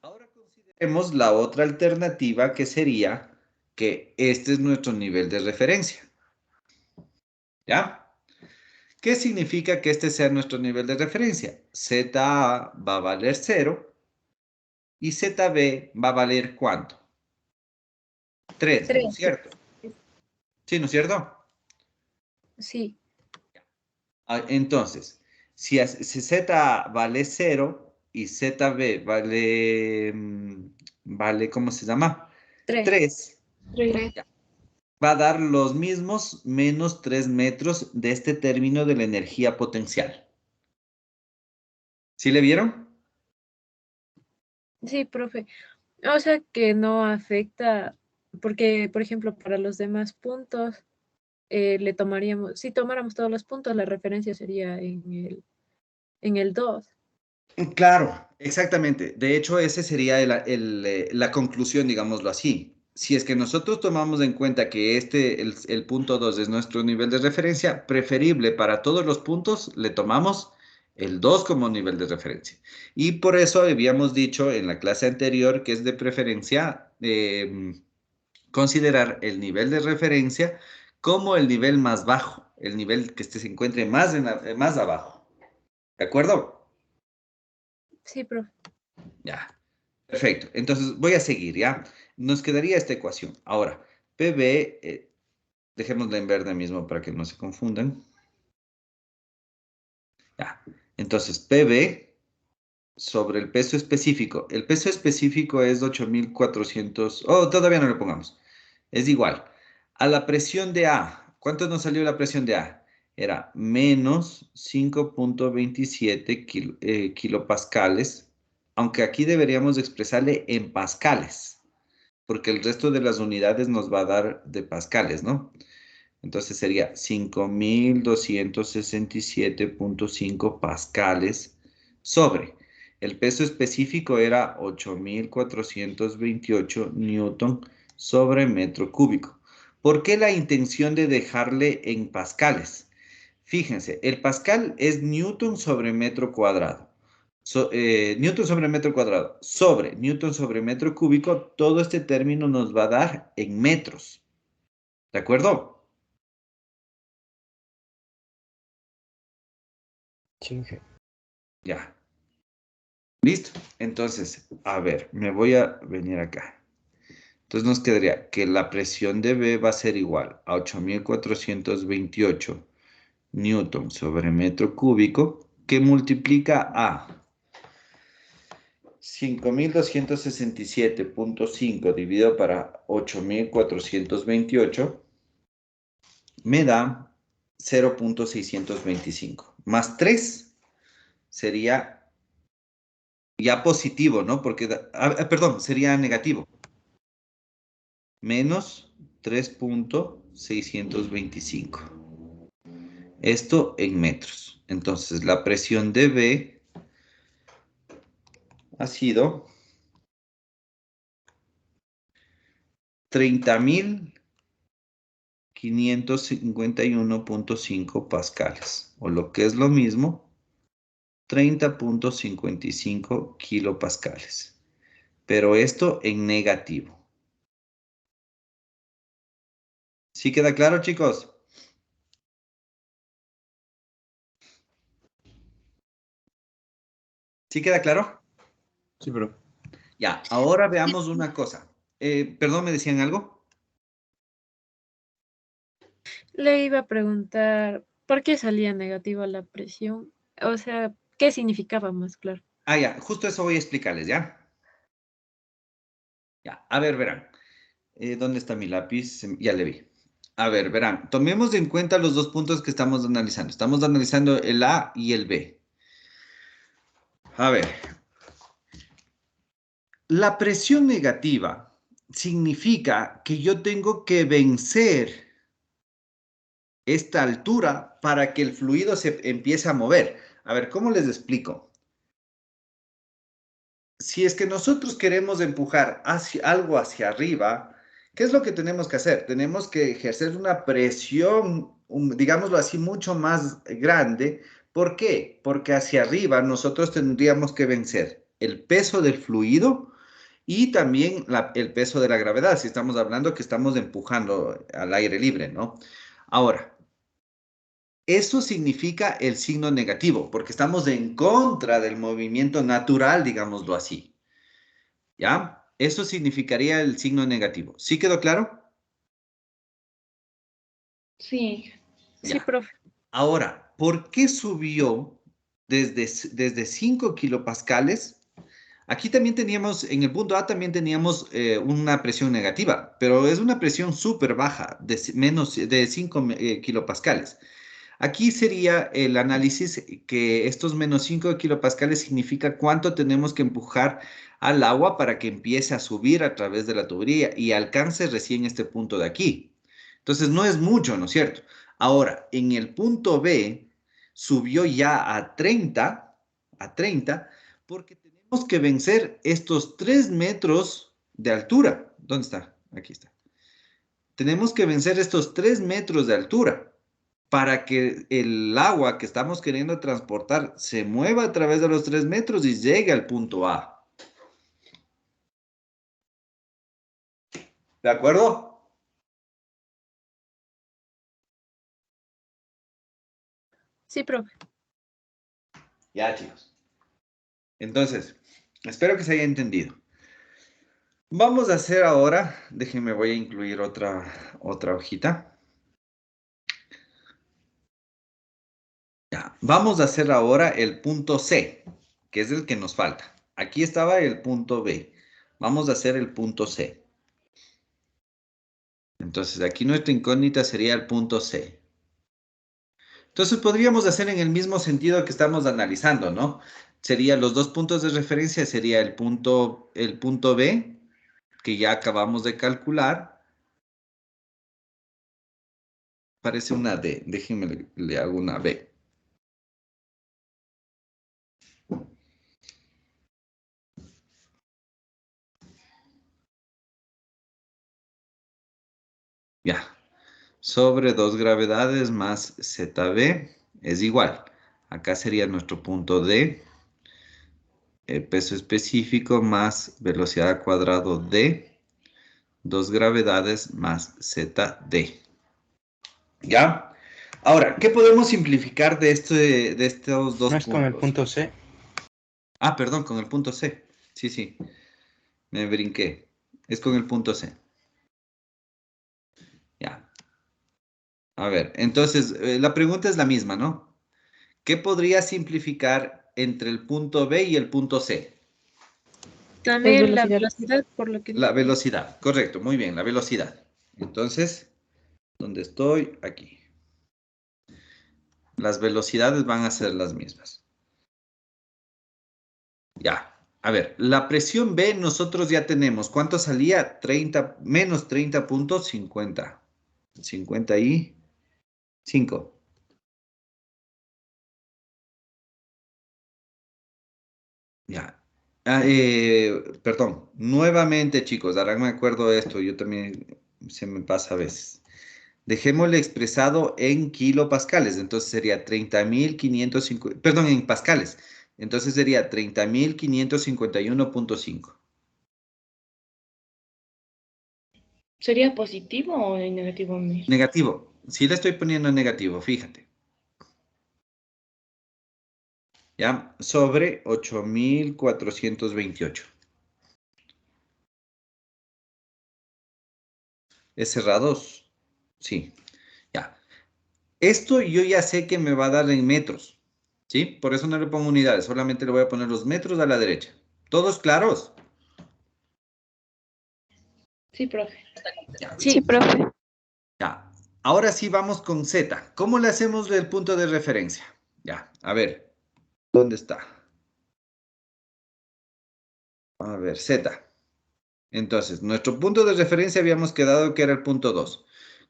Ahora consideremos la otra alternativa que sería que este es nuestro nivel de referencia. ¿Ya? ¿Qué significa que este sea nuestro nivel de referencia? ZA va a valer 0 y ZB va a valer ¿cuánto? 3, ¿no es 3. cierto? Sí, ¿no es cierto? Sí, Entonces, si Z vale 0 y ZB vale, vale, ¿cómo se llama? 3. 3, 3. va a dar los mismos menos 3 metros de este término de la energía potencial. ¿Sí le vieron? Sí, profe. O sea que no afecta, porque, por ejemplo, para los demás puntos, le tomaríamos, si tomáramos todos los puntos, la referencia sería en el 2. Claro, exactamente. De hecho, ese sería la conclusión, digámoslo así. Si es que nosotros tomamos en cuenta que el punto 2 es nuestro nivel de referencia, preferible para todos los puntos, le tomamos el 2 como nivel de referencia. Y por eso habíamos dicho en la clase anterior que es de preferencia considerar el nivel de referencia como el nivel más bajo, el nivel que se encuentre más abajo. ¿De acuerdo? Sí, profe. Ya. Perfecto. Entonces voy a seguir, ¿ya? Nos quedaría esta ecuación. Ahora, PB, dejémosla en verde mismo para que no se confundan. Ya. Entonces, PB sobre el peso específico. El peso específico es 8.400. Oh, todavía no lo pongamos. Es igual. A la presión de A. ¿Cuánto nos salió la presión de A? Era menos 5.27 kilopascales, aunque aquí deberíamos expresarle en pascales, porque el resto de las unidades nos va a dar de pascales, ¿no? Entonces sería 5.267.5 pascales sobre. El peso específico era 8.428 newton sobre metro cúbico. ¿Por qué la intención de dejarle en pascales? Fíjense, el pascal es newton sobre metro cuadrado. Newton sobre metro cuadrado sobre newton sobre metro cúbico, todo este término nos va a dar en metros. ¿De acuerdo? Sí. Ya. ¿Listo? Entonces, a ver, me voy a venir acá. Entonces nos quedaría que la presión de B va a ser igual a 8.428 newton sobre metro cúbico, que multiplica a 5.267.5 dividido para 8.428 me da 0.625. Más 3 sería ya positivo, ¿no? Porque, perdón, sería negativo. Menos 3.625. Esto en metros. Entonces, la presión de B ha sido 30.551.5 pascales. O lo que es lo mismo, 30.55 kilopascales. Pero esto en negativo. ¿Sí queda claro, chicos? ¿Sí queda claro? Sí, pero. Ya, ahora veamos una cosa. Perdón, ¿me decían algo? Le iba a preguntar, ¿por qué salía negativa la presión? O sea, ¿qué significaba más claro? Ah, ya, justo eso voy a explicarles, ¿ya? Ya, a ver, verán. ¿Dónde está mi lápiz? Ya le vi. A ver, verán, tomemos en cuenta los dos puntos que estamos analizando. Estamos analizando el A y el B. A ver, la presión negativa significa que yo tengo que vencer esta altura para que el fluido se empiece a mover. A ver, ¿cómo les explico? Si es que nosotros queremos empujar algo hacia arriba, ¿qué es lo que tenemos que hacer? Tenemos que ejercer una presión, digámoslo así, mucho más grande. ¿Por qué? Porque hacia arriba nosotros tendríamos que vencer el peso del fluido y también el peso de la gravedad, si estamos hablando que estamos empujando al aire libre, ¿no? Ahora, eso significa el signo negativo, porque estamos en contra del movimiento natural, digámoslo así. ¿Ya? Eso significaría el signo negativo. ¿Sí quedó claro? Sí. Sí, Ya. profe. Ahora, ¿por qué subió desde 5 kilopascales? Aquí también teníamos, en el punto A también teníamos una presión negativa, pero es una presión súper baja, menos de 5 kilopascales. Aquí sería el análisis que estos menos 5 kilopascales significa cuánto tenemos que empujar al agua para que empiece a subir a través de la tubería y alcance recién este punto de aquí. Entonces no es mucho, ¿no es cierto? Ahora, en el punto B subió ya a 30, Porque tenemos que vencer estos 3 metros de altura. ¿Dónde está? Aquí está. Tenemos que vencer estos 3 metros de altura para que el agua que estamos queriendo transportar se mueva a través de los 3 metros y llegue al punto A. ¿De acuerdo? Sí, profe. Ya, chicos. Entonces, espero que se haya entendido. Vamos a hacer ahora, déjenme, voy a incluir otra hojita. Ya, vamos a hacer ahora el punto C, que es el que nos falta. Aquí estaba el punto B. Vamos a hacer el punto C. Entonces, aquí nuestra incógnita sería el punto C. Entonces, podríamos hacer en el mismo sentido que estamos analizando, ¿no? Serían los dos puntos de referencia, sería el punto B, que ya acabamos de calcular. Parece una D. Déjenme, le hago una B. Ya. Sobre 2 gravedades más ZB es igual. Acá sería nuestro punto D. Peso específico más velocidad al cuadrado D. 2 gravedades más ZD. ¿Ya? Ahora, ¿qué podemos simplificar de estos dos ¿No es con el puntos? punto C? Ah, perdón, con el punto C. Sí, sí. Me brinqué. Es con el punto C. Ya. A ver, entonces, la pregunta es la misma, ¿no? ¿Qué podría simplificar entre el punto B y el punto C? También la velocidad. velocidad, por lo que La dijo. velocidad, correcto, muy bien, la velocidad. Entonces, ¿dónde estoy? Aquí. Las velocidades van a ser las mismas. Ya. A ver, la presión B nosotros ya tenemos. ¿Cuánto salía? 30, menos 30.50. 55. Ya. Perdón. Nuevamente, chicos, ahora me acuerdo de esto. Yo también se me pasa a veces. Dejémosle expresado en kilopascales. Entonces sería 30.550. Perdón, en pascales. Entonces sería 30.551.5. ¿Sería positivo o negativo mismo? Negativo. Sí le estoy poniendo negativo, fíjate. ¿Ya? Sobre 8.428. ¿Es cerrados? Sí. Ya. Esto yo ya sé que me va a dar en metros. ¿Sí? Por eso no le pongo unidades. Solamente le voy a poner los metros a la derecha. ¿Todos claros? Sí, profe. Ya. Sí, profe. Ya. Ahora sí vamos con Z. ¿Cómo le hacemos el punto de referencia? Ya. A ver. ¿Dónde está? A ver, Z. Entonces, nuestro punto de referencia habíamos quedado que era el punto 2.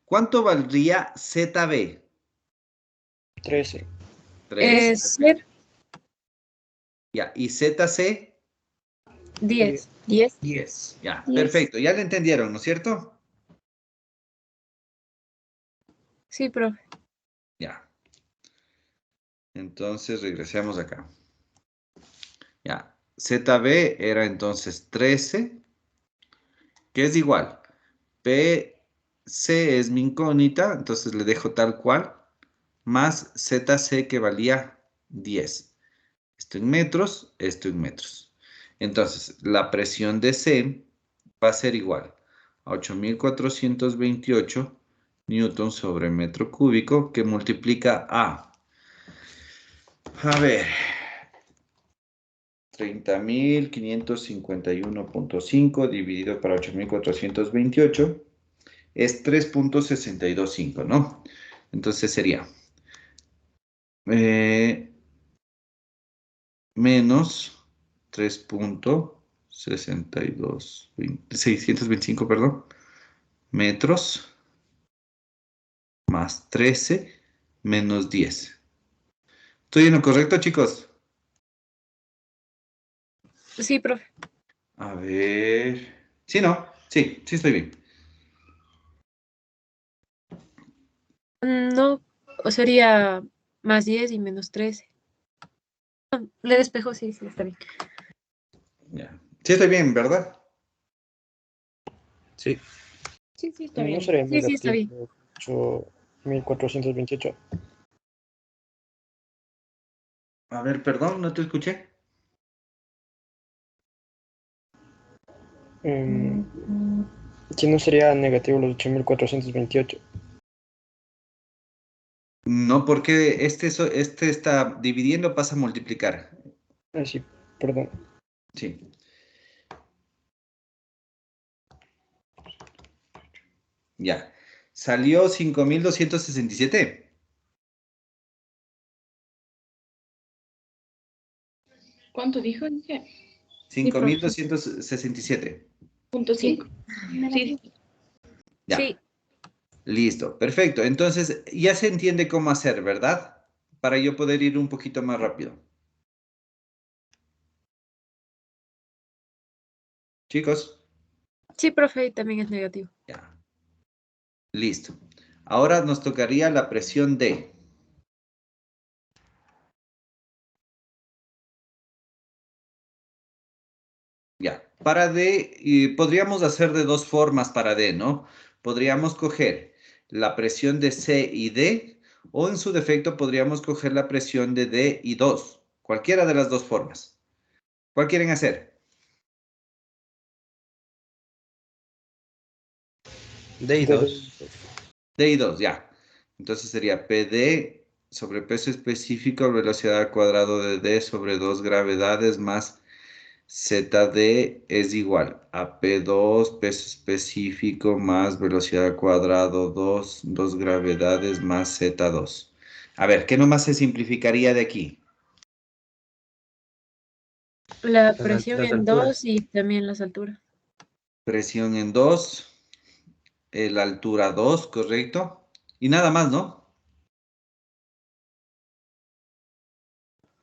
¿Cuánto valdría ZB? 13. 3. Ser Ya. ¿Y ZC? 10. 10. 10. Ya. 10. Perfecto. Ya le entendieron, ¿no es cierto? Sí, profe. Ya. Entonces, regresemos acá. Ya. ZB era entonces 13, que es igual. PC es mi incógnita, entonces le dejo tal cual, más ZC que valía 10. Esto en metros, esto en metros. Entonces, la presión de C va a ser igual a 8.428 newtons sobre metro cúbico, que multiplica a ver, 30.551.5 dividido para 8.428 es 3.625, ¿no? Entonces sería menos 625, perdón, metros más 13 menos 10. ¿Estoy en lo correcto, chicos? Sí, profe. A ver. Sí, no. Sí, sí estoy bien. No, o sería más 10 y menos 13. Le despejo, sí, sí, está bien. Ya. Sí estoy bien, ¿verdad? Sí. Sí, sí, está No bien. sería Sí, sí, está bien. 1428. A ver, perdón, no te escuché. Si no sería negativo los 8428. No, porque este está dividiendo, pasa a multiplicar. Ah, sí, perdón. Sí. Ya. Salió 5267. ¿Cuánto dijo? Dije, Sí, profe. 5267. punto Sí. 5. Sí, Ya. Sí, Listo. Perfecto. Entonces, ya se entiende cómo hacer, ¿verdad? Para yo poder ir un poquito más rápido. Chicos. sí, profe, y también es negativo. Ya. Listo. Ahora nos tocaría la presión D. Ya. Para D, podríamos hacer de dos formas para D, ¿no? Podríamos coger la presión de C y D, o en su defecto podríamos coger la presión de D y 2. Cualquiera de las dos formas. ¿Cuál quieren hacer? D y De- 2. D y 2, ya. Entonces sería PD sobre peso específico, velocidad al cuadrado de D sobre 2 gravedades más ZD es igual a P2, peso específico más velocidad al cuadrado 2 gravedades más Z2. A ver, ¿qué nomás se simplificaría de aquí? La Las presión las en 2 alturas. y también las alturas. Presión en 2, la altura 2, ¿correcto? Y nada más, ¿no?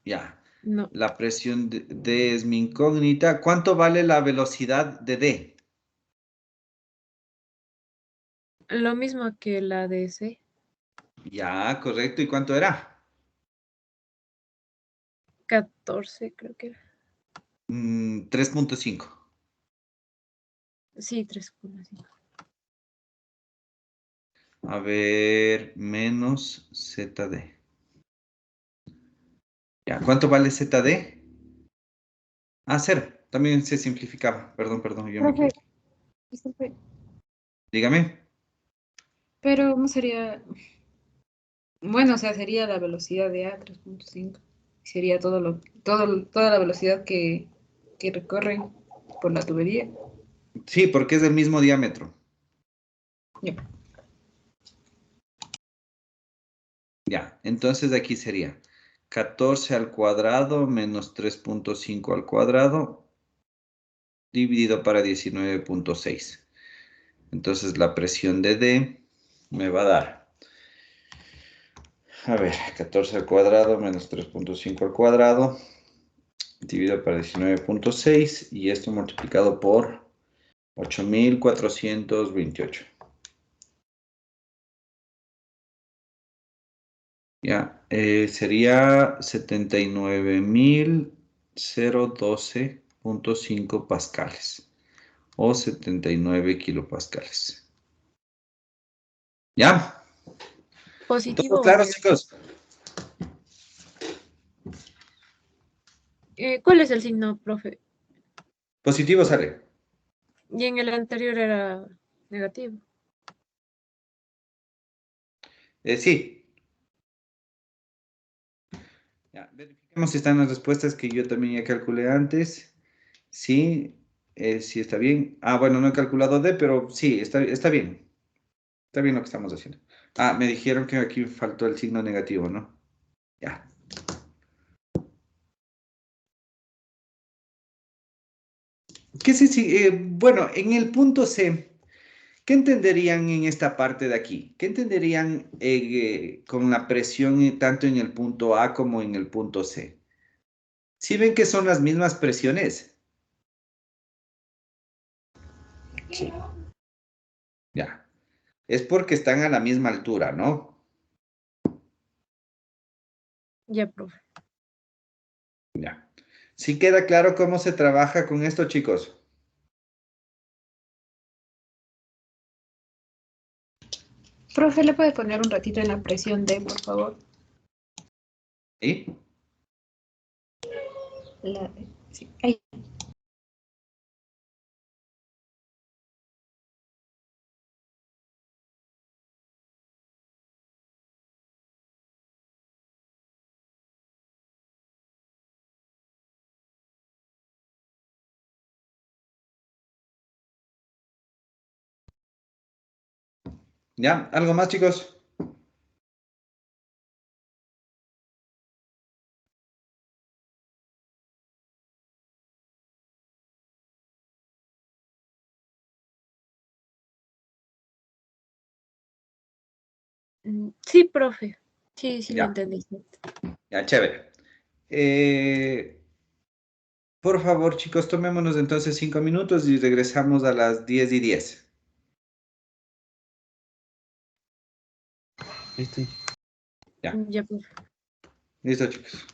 Ya. No, La presión de D es mi incógnita. ¿Cuánto vale la velocidad de D? lo mismo que la de C. Ya, correcto. ¿Y cuánto era? 14, creo que era. 3.5. Sí, 3,5. A ver, menos ZD. Ya, ¿cuánto vale ZD? Ah, cero. También se simplificaba. Perdón, perdón, yo me Profe, equivoqué. disculpe, Dígame. pero no sería, bueno, o sea, sería la velocidad de A 3,5. Sería toda la velocidad que recorren por la tubería. Sí, porque es del mismo diámetro. Ya. Ya, entonces de aquí sería 14 al cuadrado menos 3.5 al cuadrado dividido para 19.6. Entonces la presión de D me va a dar, a ver, 14 al cuadrado menos 3.5 al cuadrado dividido para 19.6 y esto multiplicado por 8.428. Ya, sería 79.012.5 pascales o 79 kilopascales. ¿Ya? ¿Positivo ¿Todo o claro, negativo? chicos? ¿Cuál es el signo, profe? Positivo sale. Y en el anterior era negativo. Sí. Ya, verifiquemos si están las respuestas que yo también ya calculé antes. Sí, sí está bien. Ah, bueno, no he calculado D, pero sí, está bien. Está bien lo que estamos haciendo. Ah, me dijeron que aquí faltó el signo negativo, ¿no? Ya. ¿Qué sé si, bueno, en el punto C, ¿qué entenderían en esta parte de aquí? ¿Qué entenderían con la presión tanto en el punto A como en el punto C? ¿Sí ven que son las mismas presiones? Es porque están a la misma altura, ¿no? Ya, profe. Ya. ¿Sí queda claro cómo se trabaja con esto, chicos? Profe, ¿le puede poner un ratito en la presión D, por favor? ¿Sí? Sí, ahí. ¿Ya? ¿Algo más, chicos? Sí, profe. Sí, sí lo Ya, entendí. ya, chévere. Eh, por favor, chicos, tomémonos entonces 5 minutos y regresamos a las 10:10. Listo. Ya, Ya, profe. listo, chicos.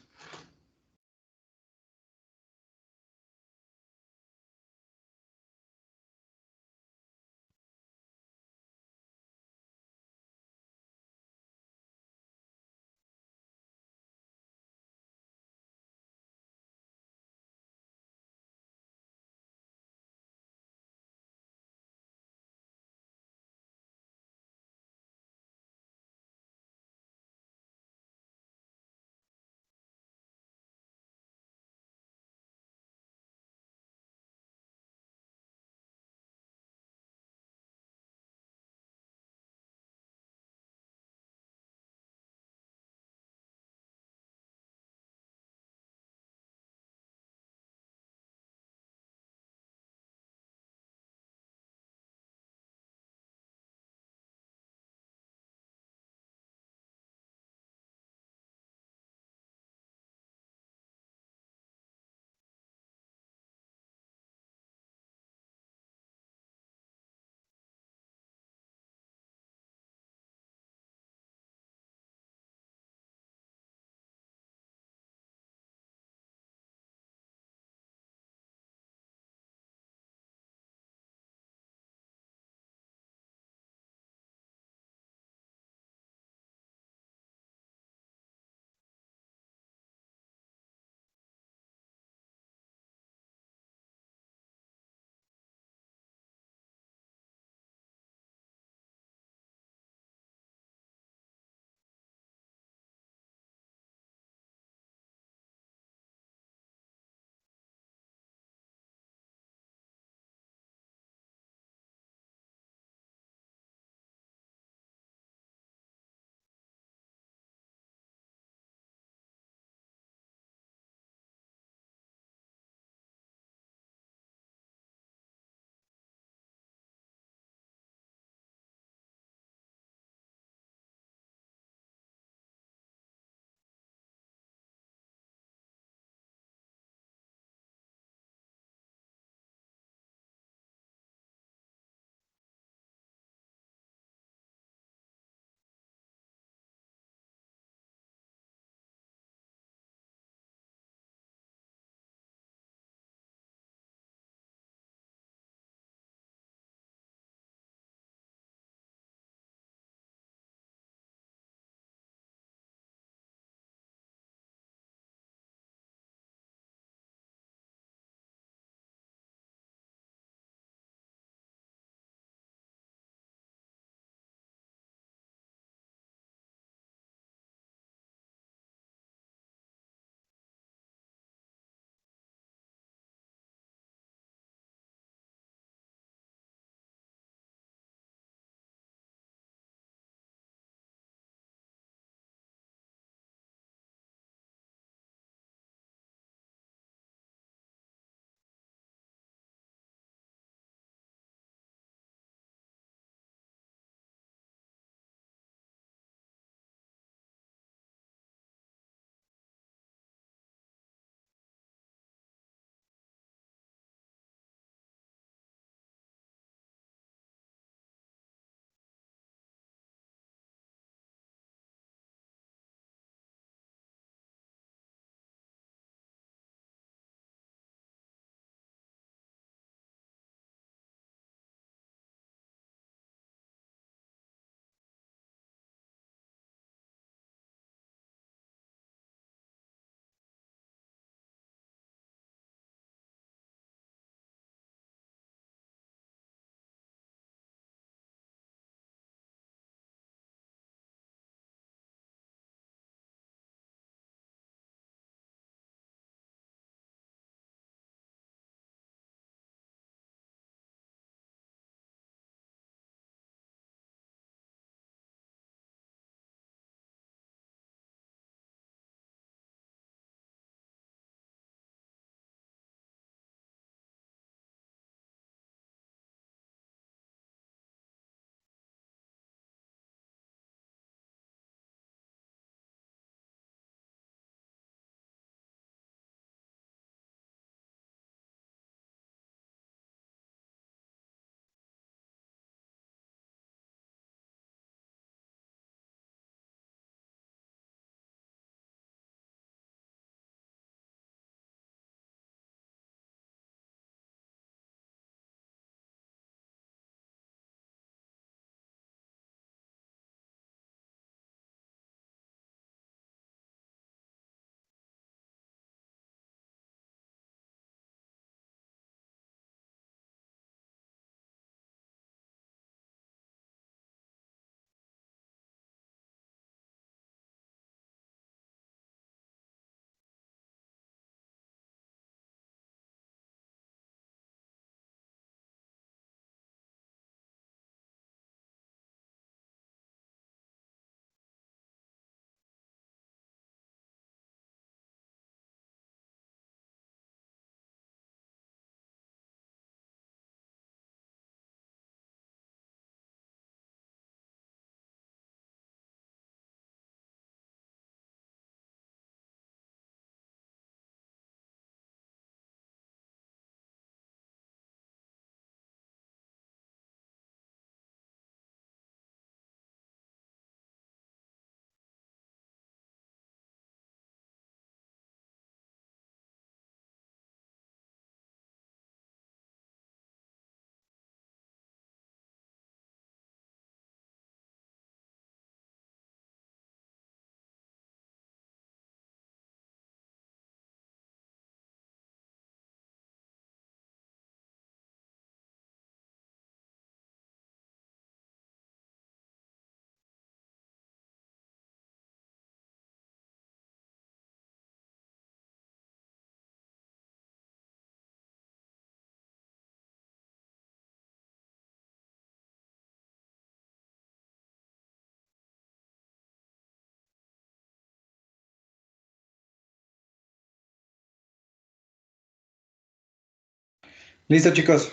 ¿Listo, chicos?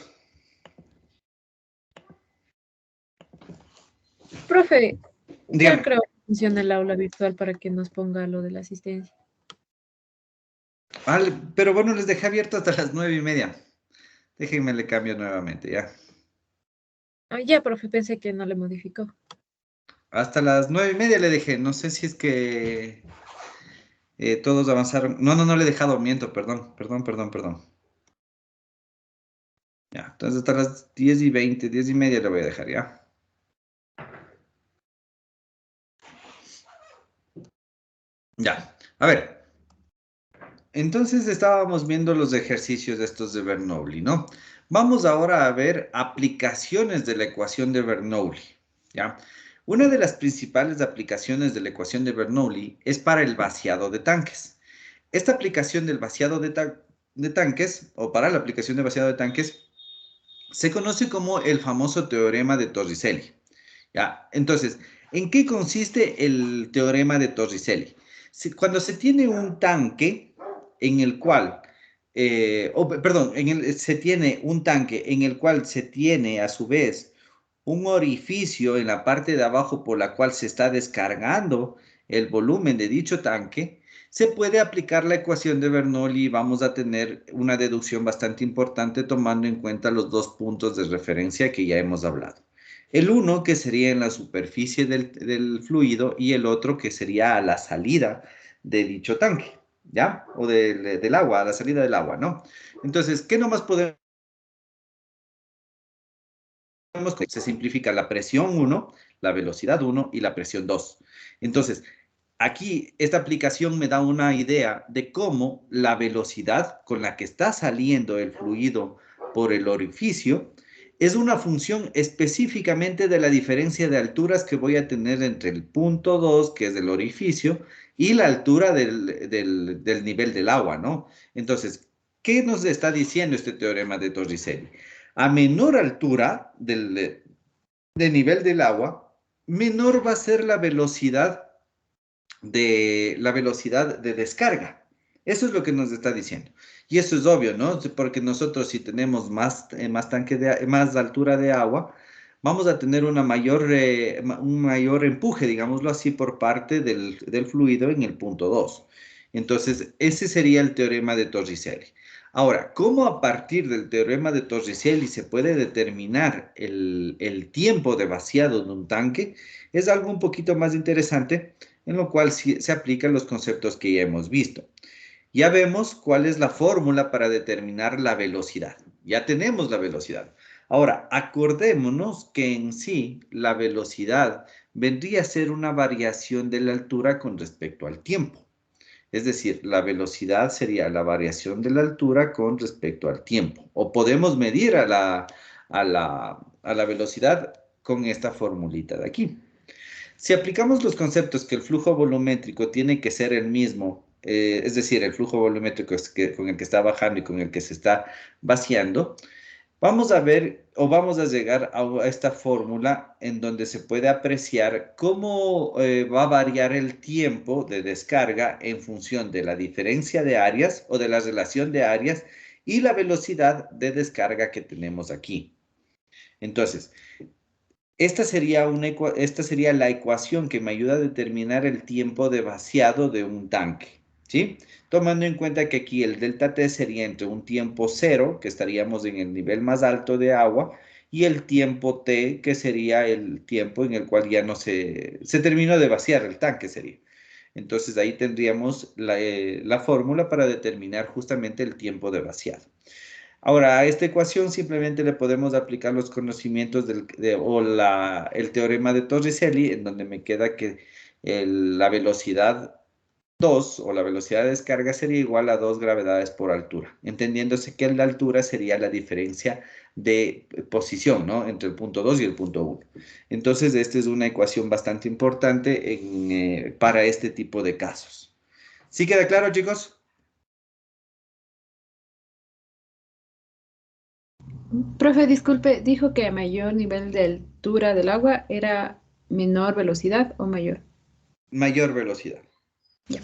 Profe, ya Dígame. creo que funciona el aula virtual para que nos ponga lo de la asistencia. Vale, pero bueno, les dejé abierto hasta las 9:30. Déjenme le cambio nuevamente, ya. Ah, ya, profe, pensé que no le modificó. Hasta las 9:30 le dejé. No sé si es que todos avanzaron. No le he dejado, miento, perdón. Ya, entonces hasta las 10:20, 10:30 le voy a dejar, ya. Ya, a ver. Entonces estábamos viendo los ejercicios de estos de Bernoulli, ¿no? Vamos ahora a ver aplicaciones de la ecuación de Bernoulli, ¿ya? Una de las principales aplicaciones de la ecuación de Bernoulli es para el vaciado de tanques. Esta aplicación del vaciado de tanques, o para la aplicación de vaciado de tanques, se conoce como el famoso teorema de Torricelli, ¿ya? Entonces, ¿en qué consiste el teorema de Torricelli? Cuando se tiene un tanque en el cual, se tiene un tanque en el cual se tiene a su vez un orificio en la parte de abajo por la cual se está descargando el volumen de dicho tanque, se puede aplicar la ecuación de Bernoulli y vamos a tener una deducción bastante importante tomando en cuenta los dos puntos de referencia que ya hemos hablado. El uno que sería en la superficie del fluido y el otro que sería a la salida de dicho tanque, ¿ya? O del agua, a la salida del agua, ¿no? Entonces, ¿qué nomás podemos? Se simplifica la presión 1, la velocidad 1 y la presión 2. Entonces, aquí esta aplicación me da una idea de cómo la velocidad con la que está saliendo el fluido por el orificio es una función específicamente de la diferencia de alturas que voy a tener entre el punto 2, que es el orificio, y la altura del nivel del agua, ¿no? Entonces, ¿qué nos está diciendo este teorema de Torricelli? A menor altura de nivel del agua, menor va a ser la velocidad de descarga. Eso es lo que nos está diciendo. Y eso es obvio, ¿no? Porque nosotros si tenemos más altura de agua, vamos a tener un mayor empuje, digámoslo así, por parte del fluido en el punto 2. Entonces, ese sería el teorema de Torricelli. Ahora, ¿cómo a partir del teorema de Torricelli se puede determinar el tiempo de vaciado de un tanque? Es algo un poquito más interesante, en lo cual se aplican los conceptos que ya hemos visto. Ya vemos cuál es la fórmula para determinar la velocidad. Ya tenemos la velocidad. Ahora, acordémonos que en sí la velocidad vendría a ser una variación de la altura con respecto al tiempo. Es decir, la velocidad sería la variación de la altura con respecto al tiempo. O podemos medir a la velocidad con esta formulita de aquí. Si aplicamos los conceptos que el flujo volumétrico tiene que ser el mismo, es decir, el flujo volumétrico con el que está bajando y con el que se está vaciando, vamos a ver o vamos a llegar a esta fórmula en donde se puede apreciar cómo va a variar el tiempo de descarga en función de la diferencia de áreas o de la relación de áreas y la velocidad de descarga que tenemos aquí. Entonces, esta sería la ecuación que me ayuda a determinar el tiempo de vaciado de un tanque, ¿sí? Tomando en cuenta que aquí el delta T sería entre un tiempo 0, que estaríamos en el nivel más alto de agua, y el tiempo T, que sería el tiempo en el cual ya no se terminó de vaciar el tanque, sería. Entonces ahí tendríamos la fórmula para determinar justamente el tiempo de vaciado. Ahora, a esta ecuación simplemente le podemos aplicar los conocimientos el teorema de Torricelli, en donde me queda que la velocidad 2 o la velocidad de descarga sería igual a 2 gravedades por altura, entendiéndose que la altura sería la diferencia de posición, ¿no? Entre el punto 2 y el punto 1. Entonces, esta es una ecuación bastante importante para este tipo de casos. ¿Sí queda claro, chicos? Profe, disculpe, dijo que a mayor nivel de altura del agua era menor velocidad o mayor. Mayor velocidad. Ya,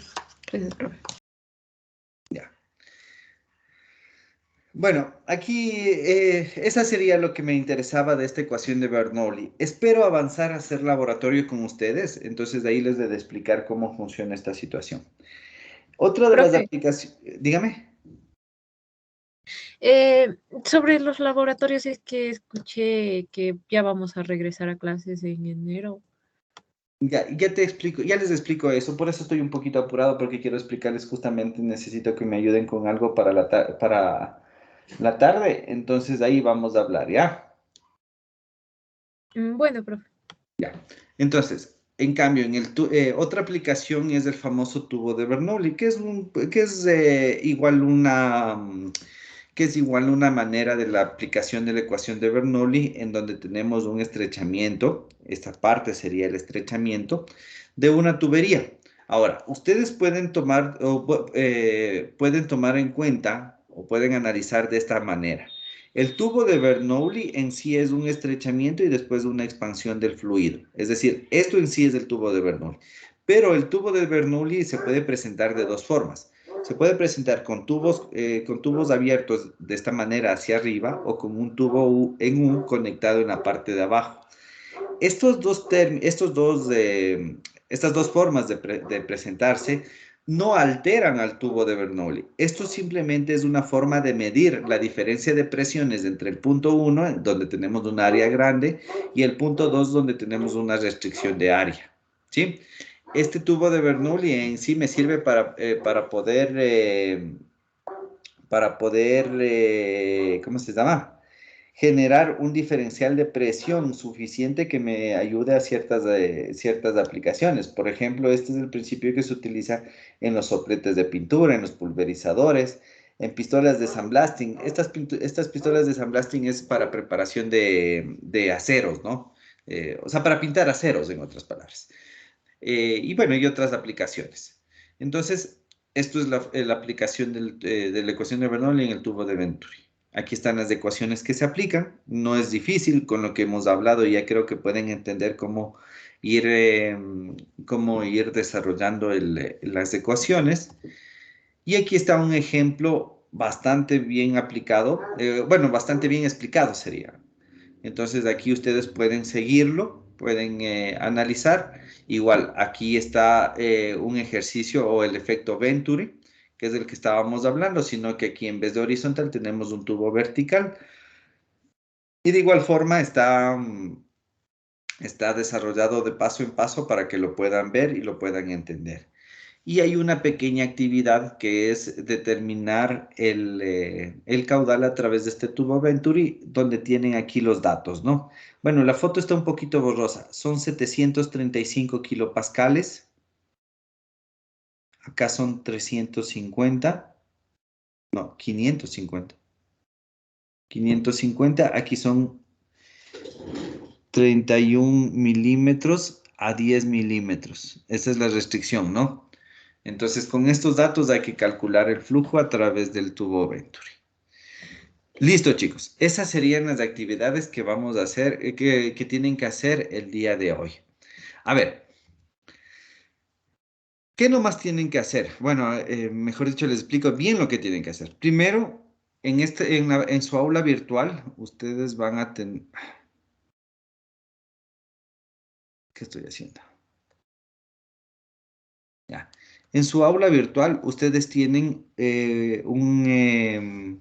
gracias, profe. Ya. Bueno, aquí esa sería lo que me interesaba de esta ecuación de Bernoulli. Espero avanzar a hacer laboratorio con ustedes, entonces de ahí les de explicar cómo funciona esta situación. Otra de las Profe, aplicaciones, dígame. sobre los laboratorios es que escuché que ya vamos a regresar a clases en enero. Ya te explico, ya les explico eso, por eso estoy un poquito apurado porque quiero explicarles justamente, necesito que me ayuden con algo para para la tarde, entonces ahí vamos a hablar, ¿ya? Bueno, profe. Entonces, en cambio, otra aplicación es el famoso tubo de Bernoulli, que es igual que es igual una manera de la aplicación de la ecuación de Bernoulli, en donde tenemos un estrechamiento, esta parte sería el estrechamiento, de una tubería. Ahora, ustedes pueden tomar, pueden tomar en cuenta o pueden analizar de esta manera. El tubo de Bernoulli en sí es un estrechamiento y después una expansión del fluido. Es decir, esto en sí es el tubo de Bernoulli. Pero el tubo de Bernoulli se puede presentar de dos formas. Se puede presentar con tubos abiertos de esta manera hacia arriba o con un tubo en U conectado en la parte de abajo. Estas dos formas de presentarse no alteran al tubo de Bernoulli. Esto simplemente es una forma de medir la diferencia de presiones entre el punto 1, donde tenemos un área grande, y el punto 2, donde tenemos una restricción de área. ¿Sí? Este tubo de Bernoulli en sí me sirve para poder, ¿cómo se llama? Generar un diferencial de presión suficiente que me ayude a ciertas aplicaciones. Por ejemplo, este es el principio que se utiliza en los sopletes de pintura, en los pulverizadores, en pistolas de sandblasting. Estas pistolas de sandblasting es para preparación de aceros, ¿no? O sea, para pintar aceros, en otras palabras. Y bueno, y otras aplicaciones. Entonces, esto es la aplicación de la ecuación de Bernoulli en el tubo de Venturi. Aquí están las ecuaciones que se aplican. No es difícil, con lo que hemos hablado ya creo que pueden entender ir, eh, cómo ir desarrollando las ecuaciones. Y aquí está un ejemplo bastante bien aplicado, bueno, bastante bien explicado sería. Entonces aquí ustedes pueden seguirlo, pueden analizar. Igual, aquí está un ejercicio o el efecto Venturi, que es del que estábamos hablando, sino que aquí en vez de horizontal tenemos un tubo vertical. Y de igual forma está desarrollado de paso en paso para que lo puedan ver y lo puedan entender. Y hay una pequeña actividad que es determinar el caudal a través de este tubo Venturi, donde tienen aquí los datos, ¿no? Bueno, la foto está un poquito borrosa. Son 735 kilopascales. Acá son 350. No, 550. 550. Aquí son 31 milímetros a 10 milímetros. Esa es la restricción, ¿no? Entonces, con estos datos hay que calcular el flujo a través del tubo Venturi. Listo, chicos. Esas serían las actividades que vamos a hacer, que tienen que hacer el día de hoy. A ver, ¿qué nomás tienen que hacer? Bueno, mejor dicho, les explico bien lo que tienen que hacer. Primero, en su aula virtual, ustedes van a tener... ¿Qué estoy haciendo? Ya. En su aula virtual, ustedes tienen un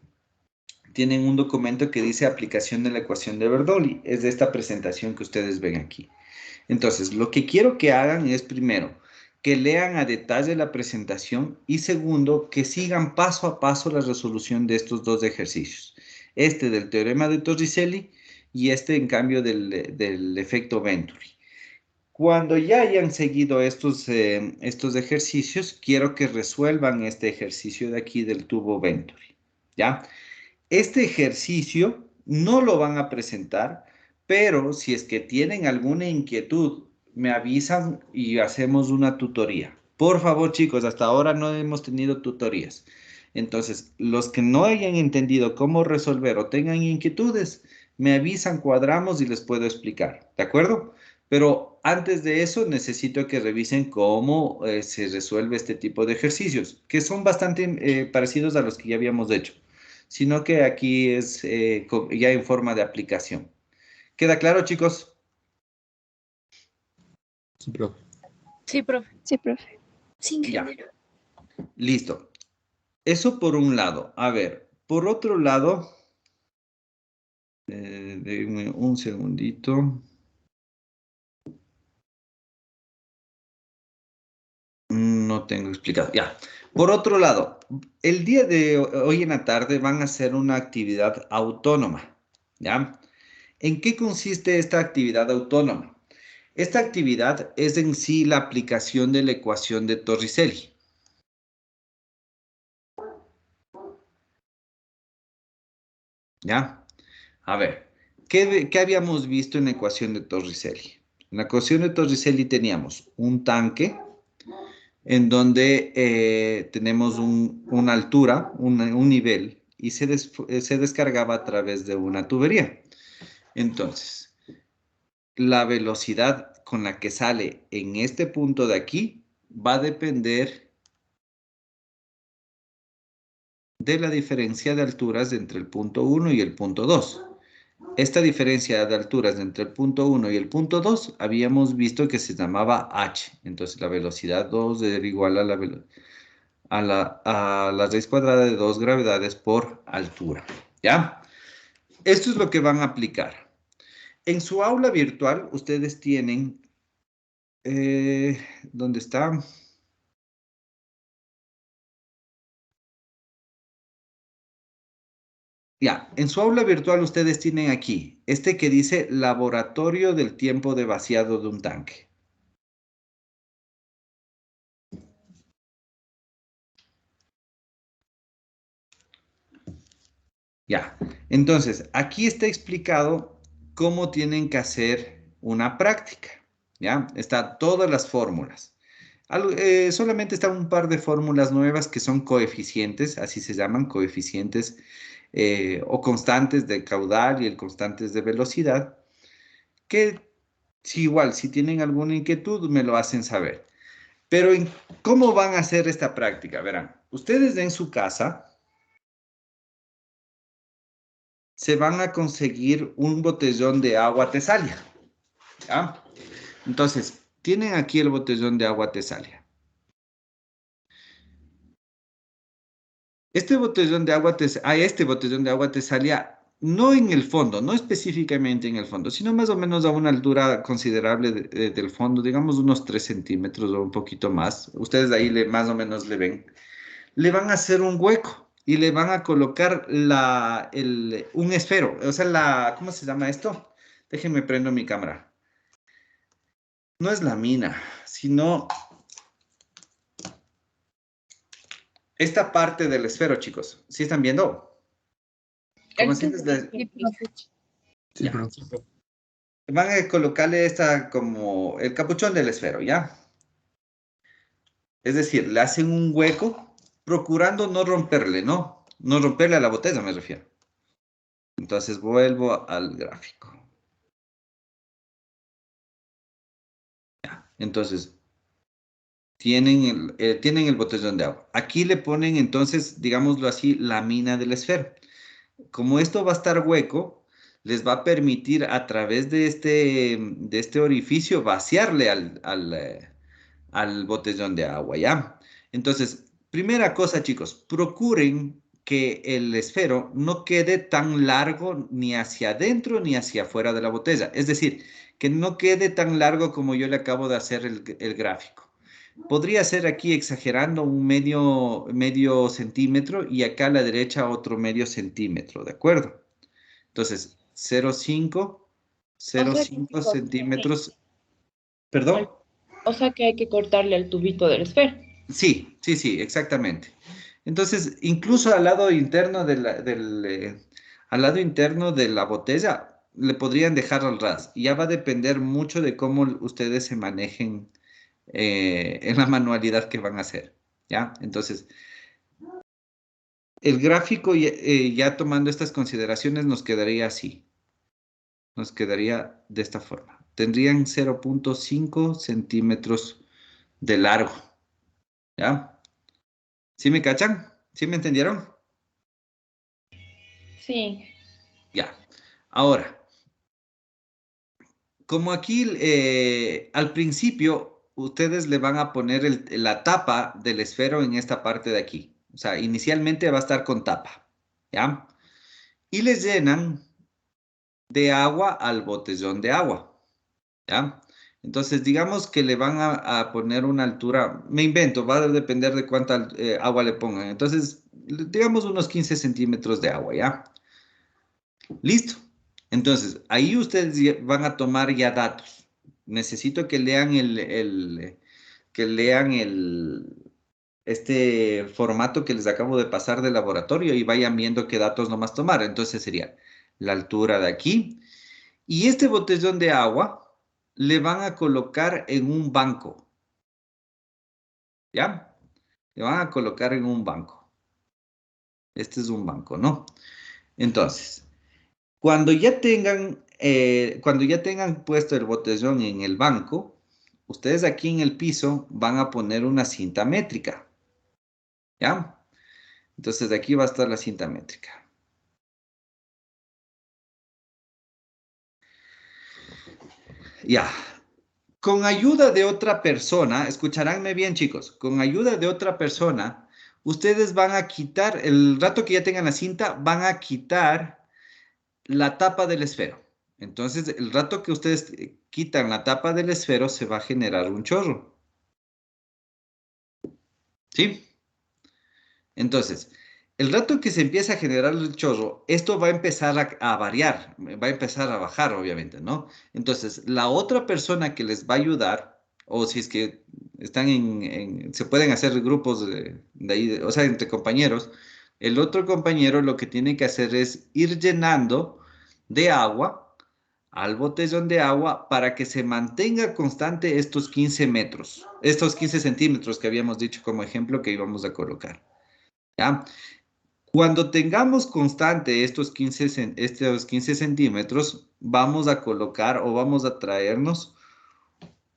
documento que dice aplicación de la ecuación de Bernoulli. Es de esta presentación que ustedes ven aquí. Entonces, lo que quiero que hagan es primero, que lean a detalle la presentación y segundo, que sigan paso a paso la resolución de estos dos ejercicios. Este del teorema de Torricelli y este, en cambio, del efecto Venturi. Cuando ya hayan seguido estos ejercicios, quiero que resuelvan este ejercicio de aquí del tubo Venturi, ¿ya? Este ejercicio no lo van a presentar, pero si es que tienen alguna inquietud, me avisan y hacemos una tutoría. Por favor, chicos, hasta ahora no hemos tenido tutorías. Entonces, los que no hayan entendido cómo resolver o tengan inquietudes, me avisan, cuadramos y les puedo explicar, ¿de acuerdo? Pero antes de eso, necesito que revisen cómo se resuelve este tipo de ejercicios, que son bastante parecidos a los que ya habíamos hecho. sino que aquí es ya en forma de aplicación. ¿Queda claro, chicos? Sí, profe. Sí, profe. Sí, profe. Sí, Ya, ingeniero. listo. Eso por un lado. A ver, por otro lado, denme un segundito. No tengo explicado. Ya. Por otro lado, el día de hoy en la tarde van a hacer una actividad autónoma. ¿Ya? ¿En qué consiste esta actividad autónoma? Esta actividad es en sí la aplicación de la ecuación de Torricelli. ¿Ya? A ver, ¿qué habíamos visto en la ecuación de Torricelli? En la ecuación de Torricelli teníamos un tanque en donde tenemos una altura, un nivel, y se descargaba a través de una tubería. Entonces, la velocidad con la que sale en este punto de aquí va a depender de la diferencia de alturas entre el punto 1 y el punto 2. Esta diferencia de alturas entre el punto 1 y el punto 2 habíamos visto que se llamaba h. Entonces la velocidad 2 era igual a la raíz cuadrada de 2 gravedades por altura. ¿Ya? Esto es lo que van a aplicar. En su aula virtual ustedes tienen... ¿dónde está? Ya, en su aula virtual ustedes tienen aquí, este que dice laboratorio del tiempo de vaciado de un tanque. Ya, entonces, aquí está explicado cómo tienen que hacer una práctica. Ya, está todas las fórmulas. Solamente están un par de fórmulas nuevas que son coeficientes, así se llaman, coeficientes o constantes de caudal y el constantes de velocidad, que si igual, si tienen alguna inquietud, me lo hacen saber. Pero ¿cómo van a hacer esta práctica? Verán, ustedes en su casa se van a conseguir un botellón de agua Tesalia. ¿Ya? Entonces, tienen aquí el botellón de agua Tesalia. Este botellón de agua Tesalia, no en el fondo, no específicamente en el fondo, sino más o menos a una altura considerable del fondo, digamos unos 3 centímetros o un poquito más. Ustedes ahí más o menos le ven. Le van a hacer un hueco y le van a colocar un esfero. O sea, ¿cómo se llama esto? Déjenme prendo mi cámara. No es la mina, sino esta parte del esfero, chicos. ¿Sí están viendo? ¿Cómo así Sí, profe. Van a colocarle como el capuchón del esfero, ¿ya? Es decir, le hacen un hueco procurando no romperle, ¿no? No romperle a la botella, me refiero. Entonces vuelvo al gráfico. Entonces, tienen el botellón de agua. Aquí le ponen entonces, digámoslo así, la mina del esfero. Como esto va a estar hueco, les va a permitir a través de este orificio vaciarle al botellón de agua, ¿ya? Entonces, primera cosa, chicos, procuren que el esfero no quede tan largo ni hacia adentro ni hacia afuera de la botella. Es decir, que no quede tan largo como yo le acabo de hacer el gráfico. Podría ser aquí exagerando un medio centímetro y acá a la derecha otro medio centímetro, ¿de acuerdo? Entonces, 0,5 centímetros. ¿Perdón? O sea que hay que cortarle el tubito del esfero. Sí, exactamente. Entonces, incluso al lado interno al lado interno de la botella, le podrían dejar al ras. Ya va a depender mucho de cómo ustedes se manejen en la manualidad que van a hacer. ¿Ya? Entonces, el gráfico, ya tomando estas consideraciones, nos quedaría así. Nos quedaría de esta forma. Tendrían 0,5 centímetros de largo. ¿Ya? ¿Sí me cachan? ¿Sí me entendieron? Sí. Ya. Ahora, como aquí al principio ustedes le van a poner la tapa del esfero en esta parte de aquí. O sea, inicialmente va a estar con tapa. ¿Ya? Y les llenan de agua al botellón de agua. ¿Ya? Entonces, digamos que le van a poner una altura, me invento, va a depender de cuánta agua le pongan. Entonces, digamos unos 15 centímetros de agua, ¿ya? Listo. Entonces, ahí ustedes van a tomar ya datos. Necesito que lean este formato que les acabo de pasar del laboratorio y vayan viendo qué datos nomás tomar. Entonces sería la altura de aquí. Y este botellón de agua le van a colocar en un banco. ¿Ya? Le van a colocar en un banco. Este es un banco, ¿no? Entonces, cuando ya tengan puesto el botellón en el banco, ustedes aquí en el piso van a poner una cinta métrica. ¿Ya? Entonces, de aquí va a estar la cinta métrica. Ya. Con ayuda de otra persona, escucharánme bien, chicos, con ayuda de otra persona, ustedes van a quitar, el rato que ya tengan la cinta, van a quitar la tapa del esfero. Entonces, el rato que ustedes quitan la tapa del esfero, se va a generar un chorro. ¿Sí? Entonces, el rato que se empieza a generar el chorro, esto va a empezar a variar, va a empezar a bajar, obviamente, ¿no? Entonces, la otra persona que les va a ayudar, o si es que están se pueden hacer grupos de ahí, o sea, entre compañeros, el otro compañero lo que tiene que hacer es ir llenando de agua al botellón de agua para que se mantenga constante estos 15 metros, estos 15 centímetros que habíamos dicho como ejemplo que íbamos a colocar. ¿Ya? Cuando tengamos constante estos 15 centímetros, vamos a colocar o vamos a traernos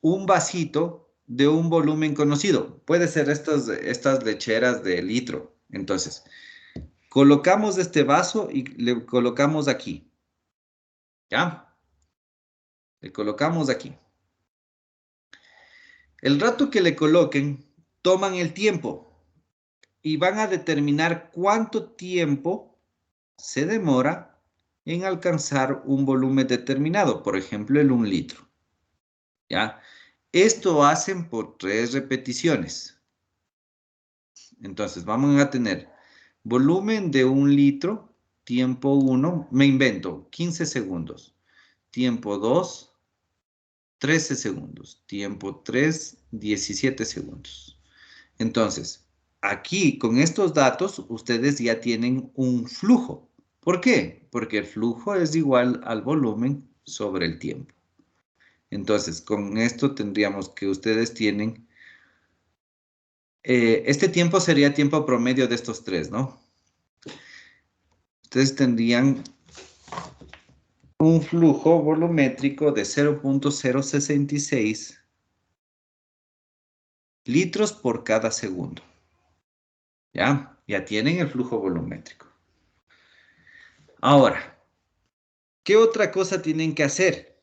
un vasito de un volumen conocido. Puede ser estas lecheras de litro. Entonces, colocamos este vaso y le colocamos aquí. ¿Ya? Le colocamos aquí. El rato que le coloquen, toman el tiempo y van a determinar cuánto tiempo se demora en alcanzar un volumen determinado, por ejemplo, el 1 litro. ¿Ya? Esto hacen por 3 repeticiones. Entonces, vamos a tener volumen de 1 litro, tiempo 1, me invento, 15 segundos. Tiempo 2, 13 segundos. Tiempo 3, 17 segundos. Entonces, aquí con estos datos, ustedes ya tienen un flujo. ¿Por qué? Porque el flujo es igual al volumen sobre el tiempo. Entonces, con esto tendríamos que ustedes tienen... este tiempo sería tiempo promedio de estos tres, ¿no? Ustedes tendrían un flujo volumétrico de 0.066 litros por cada segundo. ¿Ya? Ya tienen el flujo volumétrico. Ahora, ¿qué otra cosa tienen que hacer?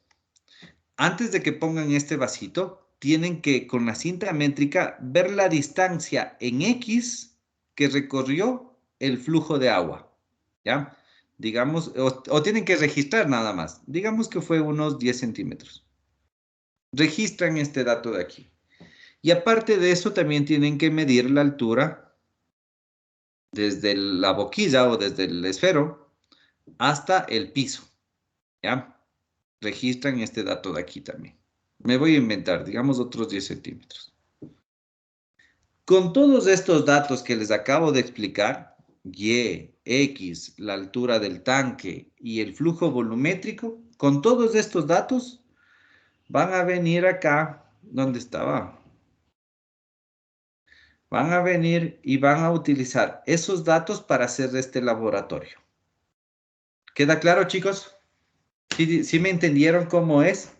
Antes de que pongan este vasito, tienen que, con la cinta métrica, ver la distancia en X que recorrió el flujo de agua. ¿Ya? Digamos, o tienen que registrar nada más. Digamos que fue unos 10 centímetros. Registran este dato de aquí. Y aparte de eso, también tienen que medir la altura desde la boquilla o desde el esfero hasta el piso. ¿Ya? Registran este dato de aquí también. Me voy a inventar, digamos, otros 10 centímetros. Con todos estos datos que les acabo de explicar, Y, X, la altura del tanque y el flujo volumétrico, con todos estos datos van a venir acá donde estaba. Van a venir y van a utilizar esos datos para hacer este laboratorio. ¿Queda claro, chicos? ¿Sí me entendieron cómo es?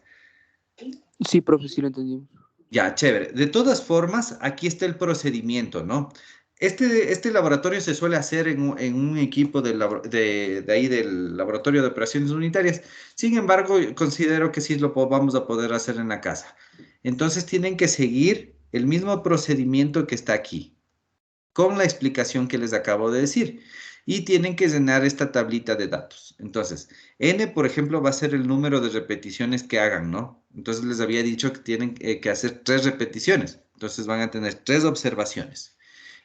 Sí, profe, sí lo entendimos. Ya, chévere. De todas formas, aquí está el procedimiento, ¿no? Este laboratorio se suele hacer en un equipo de ahí del Laboratorio de Operaciones Unitarias. Sin embargo, considero que sí vamos a poder hacer en la casa. Entonces tienen que seguir el mismo procedimiento que está aquí, con la explicación que les acabo de decir. Y tienen que llenar esta tablita de datos. Entonces, N, por ejemplo, va a ser el número de repeticiones que hagan, ¿no? Entonces les había dicho que tienen que hacer 3 repeticiones. Entonces van a tener 3 observaciones.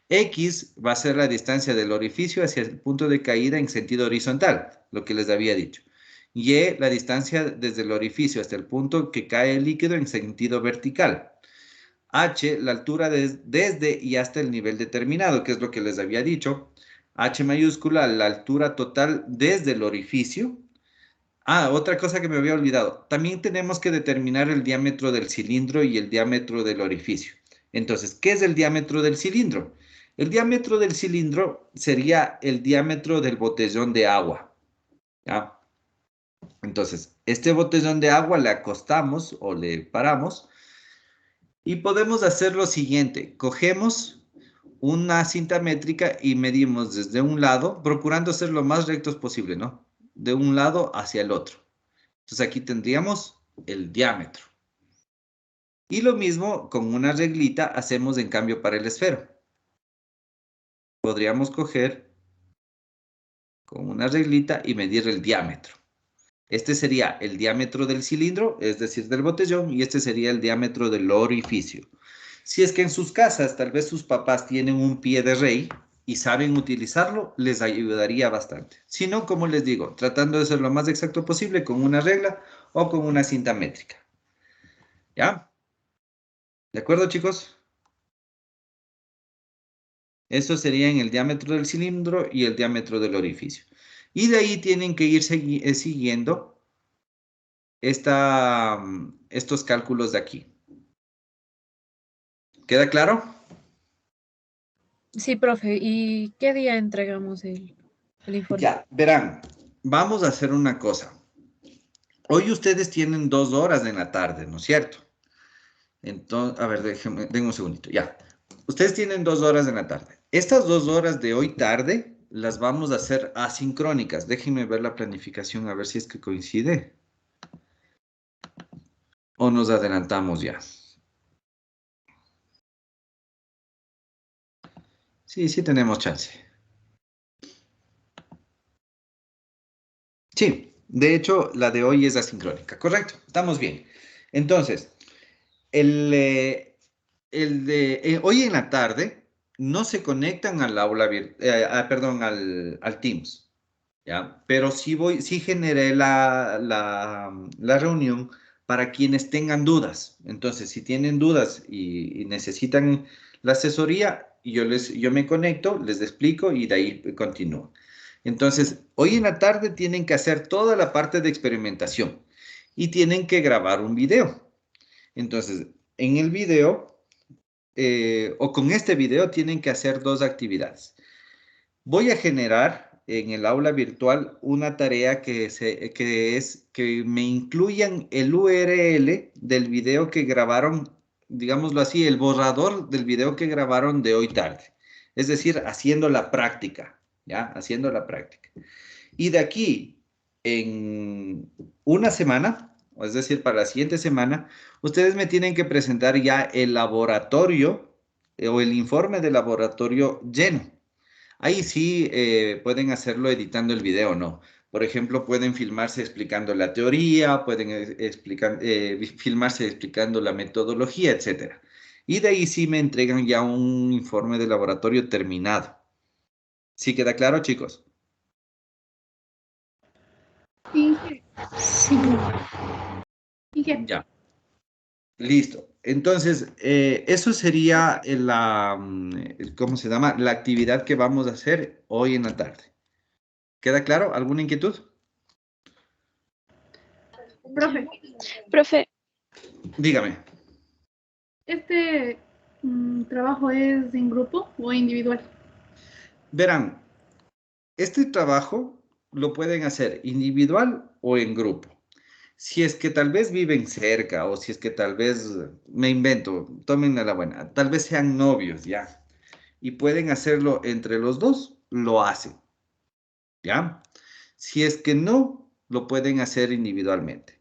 X va a ser la distancia del orificio hacia el punto de caída en sentido horizontal, lo que les había dicho. Y, la distancia desde el orificio hasta el punto que cae el líquido en sentido vertical. H, la altura desde y hasta el nivel determinado, que es lo que les había dicho. H mayúscula, la altura total desde el orificio. Ah, otra cosa que me había olvidado. También tenemos que determinar el diámetro del cilindro y el diámetro del orificio. Entonces, ¿qué es el diámetro del cilindro? El diámetro del cilindro sería el diámetro del botellón de agua. ¿Ya? Entonces, este botellón de agua le acostamos o le paramos y podemos hacer lo siguiente. Cogemos una cinta métrica y medimos desde un lado, procurando ser lo más rectos posible, ¿no? De un lado hacia el otro. Entonces aquí tendríamos el diámetro. Y lo mismo con una reglita hacemos en cambio para el esfero. Podríamos coger con una reglita y medir el diámetro. Este sería el diámetro del cilindro, es decir, del botellón, y este sería el diámetro del orificio. Si es que en sus casas tal vez sus papás tienen un pie de rey y saben utilizarlo, les ayudaría bastante. Si no, como les digo, tratando de ser lo más exacto posible con una regla o con una cinta métrica. ¿Ya? ¿De acuerdo, chicos? Eso sería en el diámetro del cilindro y el diámetro del orificio. Y de ahí tienen que ir siguiendo estos cálculos de aquí. ¿Queda claro? Sí, profe. ¿Y qué día entregamos el informe? Ya, verán, vamos a hacer una cosa. Hoy ustedes tienen 2 horas en la tarde, ¿no es cierto? Entonces, a ver, denme un segundito, ya. Ustedes tienen 2 horas en la tarde. Estas 2 horas de hoy tarde las vamos a hacer asincrónicas. Déjenme ver la planificación a ver si es que coincide. O nos adelantamos ya. Sí tenemos chance. Sí, de hecho, la de hoy es asincrónica, correcto, estamos bien. Entonces, hoy en la tarde no se conectan al aula, perdón, al Teams, ¿ya? Pero sí generé la reunión para quienes tengan dudas. Entonces, si tienen dudas y necesitan la asesoría, yo me conecto, les explico y de ahí continúo. Entonces, hoy en la tarde tienen que hacer toda la parte de experimentación y tienen que grabar un video. Entonces, en el video, o con este video, tienen que hacer 2 actividades. Voy a generar en el aula virtual una tarea que es que me incluyan el URL del video que grabaron, digámoslo así, el borrador del video que grabaron de hoy tarde. Es decir, haciendo la práctica, ¿ya? Haciendo la práctica. Y de aquí, en una semana, o es decir, para la siguiente semana, ustedes me tienen que presentar ya el laboratorio o el informe de laboratorio lleno. Ahí sí pueden hacerlo editando el video, ¿no? Por ejemplo, pueden filmarse explicando la teoría, pueden filmarse explicando la metodología, etc. Y de ahí sí me entregan ya un informe de laboratorio terminado. ¿Sí queda claro, chicos? Inge, Sí. Inge, Ya. Listo. Entonces, eso sería ¿cómo se llama? La actividad que vamos a hacer hoy en la tarde. ¿Queda claro? ¿Alguna inquietud? profe, Profe, Dígame. ¿este trabajo es en grupo o individual? Verán, este trabajo lo pueden hacer individual o en grupo. Si es que tal vez viven cerca o si es que tal vez, me invento, tómenme la buena, tal vez sean novios ya. y pueden hacerlo entre los dos, lo hacen. ¿Ya? Si es que no, lo pueden hacer individualmente.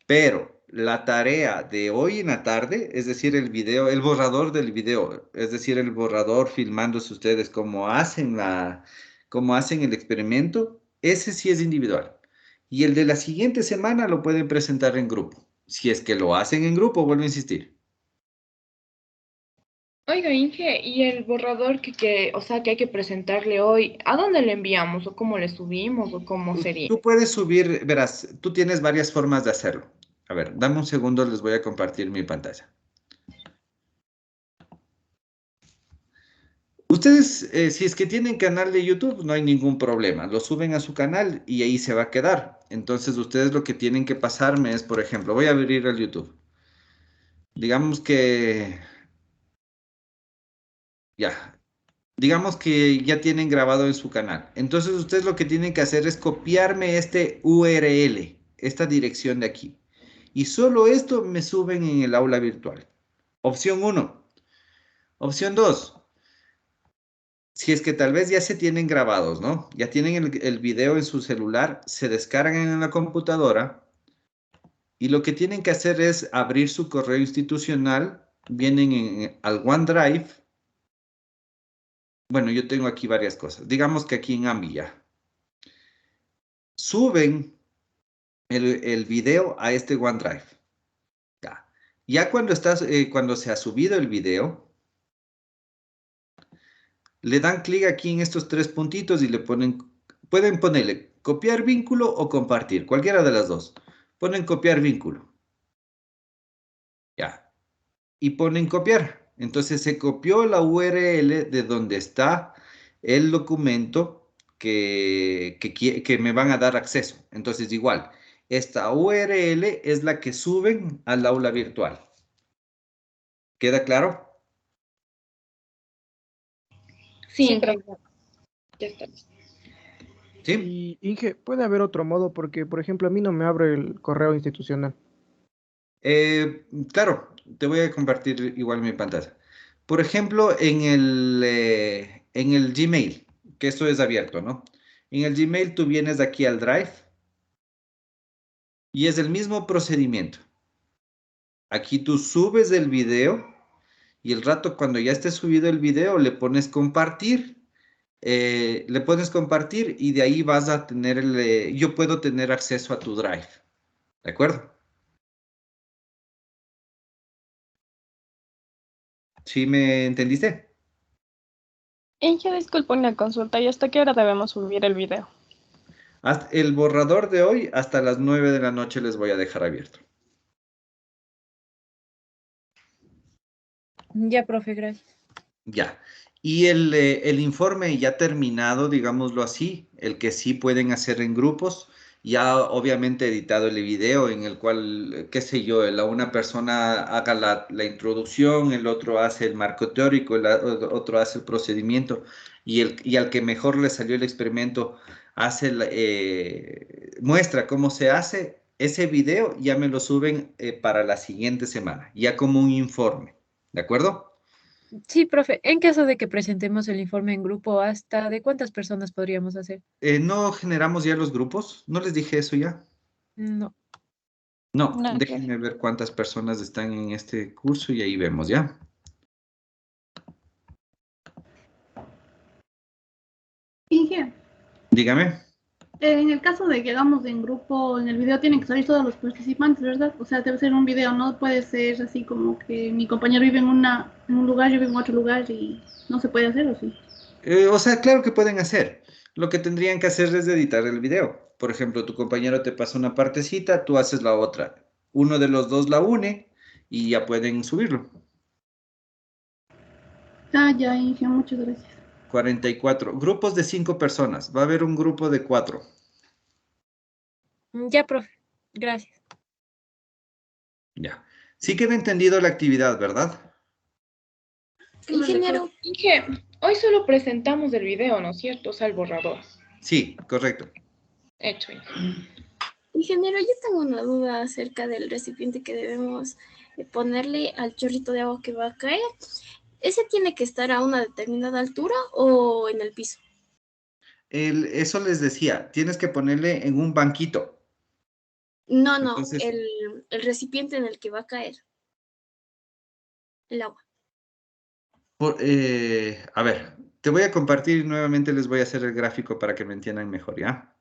Pero la tarea de hoy en la tarde, es decir, el video, el borrador del video, es decir, el borrador filmándose ustedes cómo hacen el experimento, ese sí es individual. Y el de la siguiente semana lo pueden presentar en grupo. Si es que lo hacen en grupo, vuelvo a insistir. Oiga, Inge, y el borrador o sea, que hay que presentarle hoy, ¿a dónde le enviamos? ¿O cómo le subimos? ¿O cómo sería? Tú puedes subir, verás, tú tienes varias formas de hacerlo. A ver, dame un segundo, les voy a compartir mi pantalla. Ustedes, si es que tienen canal de YouTube, no hay ningún problema. Lo suben a su canal y ahí se va a quedar. Entonces, ustedes lo que tienen que pasarme es, por ejemplo, voy a abrir el YouTube. Digamos que, ya, digamos que ya tienen grabado en su canal. Entonces, ustedes lo que tienen que hacer es copiarme este URL, esta dirección de aquí. Y solo esto me suben en el aula virtual. Opción 1. Opción 2. Si es que tal vez ya se tienen grabados, ¿no? Ya tienen el video en su celular, se descargan en la computadora y lo que tienen que hacer es abrir su correo institucional, vienen al OneDrive. Bueno, yo tengo aquí varias cosas. Digamos que aquí en Ambi ya. Suben el video a este OneDrive. Ya cuando se ha subido el video, le dan clic aquí en estos tres puntitos y pueden ponerle copiar vínculo o compartir, cualquiera de las dos. Ponen copiar vínculo. Ya. Y ponen copiar. Entonces se copió la URL de donde está el documento que me van a dar acceso. Entonces igual, esta URL es la que suben al aula virtual. ¿Queda claro? Sí, ya está. ¿Sí? Y Inge, puede haber otro modo porque, por ejemplo, a mí no me abre el correo institucional. Claro, te voy a compartir igual mi pantalla. Por ejemplo, en el Gmail, que esto es abierto, ¿no? En el Gmail tú vienes aquí al Drive y es el mismo procedimiento. Aquí tú subes el video y el rato cuando ya esté subido el video le pones compartir. Le pones compartir y de ahí vas a tener yo puedo tener acceso a tu Drive. ¿De acuerdo? ¿Sí me entendiste? Inge, disculpa una consulta. ¿Y hasta qué hora debemos subir el video? El borrador de hoy hasta las 9 de la noche les voy a dejar abierto. Ya, profe, gracias. Ya. Y el informe ya terminado, digámoslo así, el que sí pueden hacer en grupos, ya obviamente editado el video en el cual, qué sé yo, una persona haga la introducción, el otro hace el marco teórico, otro hace el procedimiento y al que mejor le salió el experimento muestra cómo se hace, ese video ya me lo suben para la siguiente semana, ya como un informe, ¿de acuerdo? Sí, profe, en caso de que presentemos el informe en grupo, ¿hasta de cuántas personas podríamos hacer? ¿No generamos ya los grupos? ¿No les dije eso ya? No. No, No, déjenme ver cuántas personas están en este curso y ahí vemos, ¿ya? Inge, Dígame. en el caso de que hagamos en grupo, en el video tienen que salir todos los participantes, ¿verdad? O sea, debe ser un video, no puede ser así como que mi compañero vive en un lugar, yo vivo en otro lugar y no se puede hacer, ¿o sí? O sea, claro que pueden hacer. Lo que tendrían que hacer es editar el video. Por ejemplo, tu compañero te pasa una partecita, tú haces la otra. Uno de los dos la une y ya pueden subirlo. Ah, ya, Inge, muchas gracias. 44. Grupos de 5 personas. Va a haber un grupo de 4. Ya, profe, gracias. Ya. Sí queda entendido la actividad, ¿verdad? Ingeniero. Inge, hoy solo presentamos el video, ¿no es cierto? O sea, el borrador. Sí, correcto. Hecho. Ingeniero, yo tengo una duda acerca del recipiente que debemos ponerle al chorrito de agua que va a caer. ¿ese tiene que estar a una determinada altura o en el piso? Eso les decía, tienes que ponerle en un banquito. No, Entonces, el recipiente en el que va a caer el agua. a ver, te voy a compartir y nuevamente les voy a hacer el gráfico para que me entiendan mejor, ¿ya?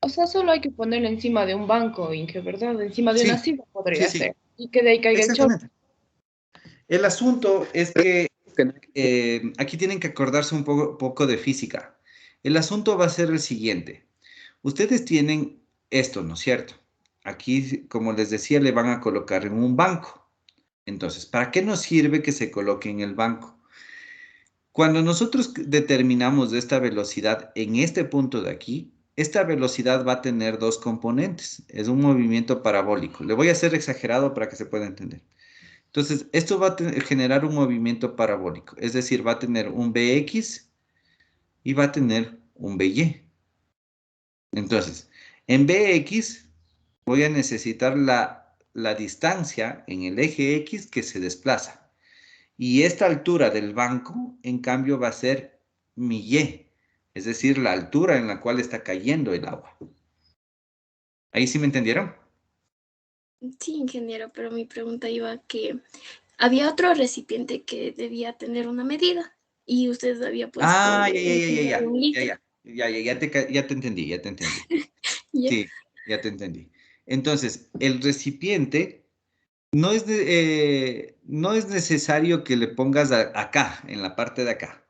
O sea, solo hay que ponerlo encima de un banco, Inge, ¿verdad? Encima de una Sí, silla podría sí, ser. Y que de ahí caiga el chorro. exactamente. El asunto es que aquí tienen que acordarse un poco de física. El asunto va a ser el siguiente. Ustedes tienen esto, ¿no es cierto? Aquí, como les decía, le van a colocar en un banco. Entonces, ¿para qué nos sirve que se coloque en el banco? Cuando nosotros determinamos esta velocidad en este punto de aquí, esta velocidad va a tener dos componentes. Es un movimiento parabólico. Le voy a hacer exagerado para que se pueda entender. Entonces, esto va a generar un movimiento parabólico. Es decir, va a tener un Bx y va a tener un By. Entonces, en Bx voy a necesitar la distancia en el eje X que se desplaza. Y esta altura del banco, en cambio, va a ser mi Y, es decir, la altura en la cual está cayendo el agua. ¿Ahí sí me entendieron? Sí, ingeniero, pero mi pregunta iba que había otro recipiente que debía tener una medida y usted había puesto Ah, un litro. ya te entendí, ya te entendí. Ya. Sí, ya te entendí. Entonces, el recipiente no es necesario que le pongas acá, en la parte de acá.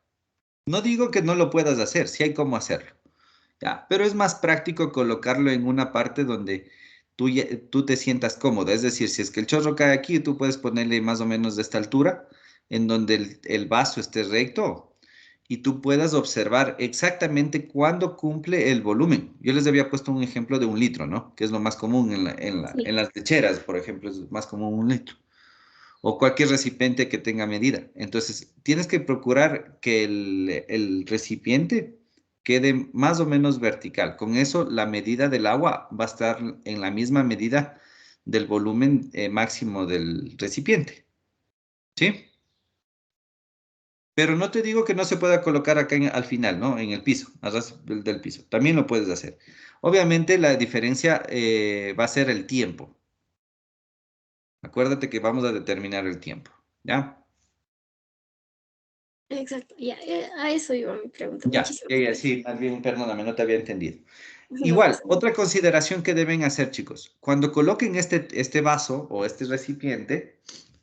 No digo que no lo puedas hacer, sí hay cómo hacerlo. Ya, pero es más práctico colocarlo en una parte donde tú te sientas cómodo. Es decir, si es que el chorro cae aquí, tú puedes ponerle más o menos de esta altura, en donde el vaso esté recto y tú puedas observar exactamente cuándo cumple el volumen. Yo les había puesto un ejemplo de 1 litro, ¿no? Que es lo más común en las lecheras, por ejemplo, es más común 1 litro. O cualquier recipiente que tenga medida. Entonces, tienes que procurar que el recipiente quede más o menos vertical. Con eso, la medida del agua va a estar en la misma medida del volumen máximo del recipiente. ¿Sí? Pero no te digo que no se pueda colocar acá al final, ¿no? En el piso, a ras del piso. También lo puedes hacer. Obviamente, la diferencia va a ser el tiempo. Acuérdate que vamos a determinar el tiempo, ¿ya? Exacto, ya, a eso iba mi pregunta. Ya, Muchísimas ya, gracias. sí, más bien, perdóname, no te había entendido. No Igual, pasa nada. otra consideración que deben hacer, chicos, cuando coloquen este vaso o este recipiente,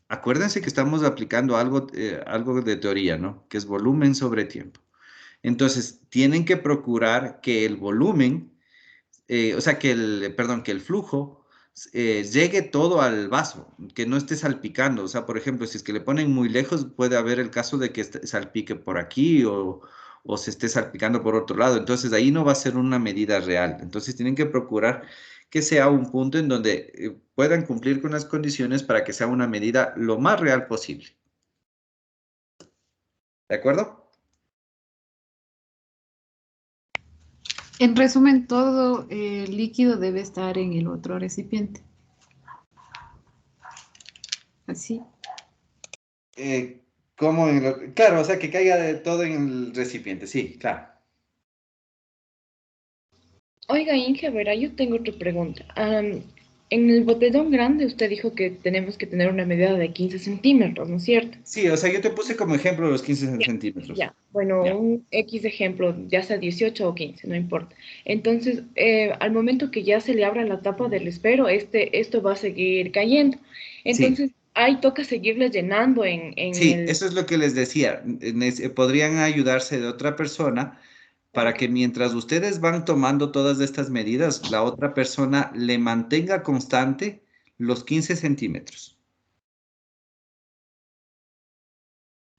acuérdense que estamos aplicando algo de teoría, ¿no? Que es volumen sobre tiempo. Entonces, tienen que procurar que el volumen, o sea, que el flujo llegue todo al vaso, que no esté salpicando. O sea, por ejemplo, si es que le ponen muy lejos, puede haber el caso de que salpique por aquí o se esté salpicando por otro lado. Entonces, ahí no va a ser una medida real. Entonces, tienen que procurar que sea un punto en donde puedan cumplir con las condiciones para que sea una medida lo más real posible. ¿De acuerdo? En resumen, todo el líquido debe estar en el otro recipiente. Así. ¿Cómo claro, o sea, que caiga de todo en el recipiente, sí, claro. Oiga, Inge, verá, yo tengo otra pregunta. En el botellón grande usted dijo que tenemos que tener una medida de 15 centímetros, ¿no es cierto? Sí, o sea, yo te puse como ejemplo los 15 centímetros. Ya, bueno, Ya. un X ejemplo, ya sea 18 o 15, no importa. Entonces, al momento que ya se le abra la tapa del espero, esto va a seguir cayendo. Sí, Entonces, ahí toca seguirle llenando en sí, el... eso es lo que les decía. Podrían ayudarse de otra persona para que mientras ustedes van tomando todas estas medidas, la otra persona le mantenga constante los 15 centímetros.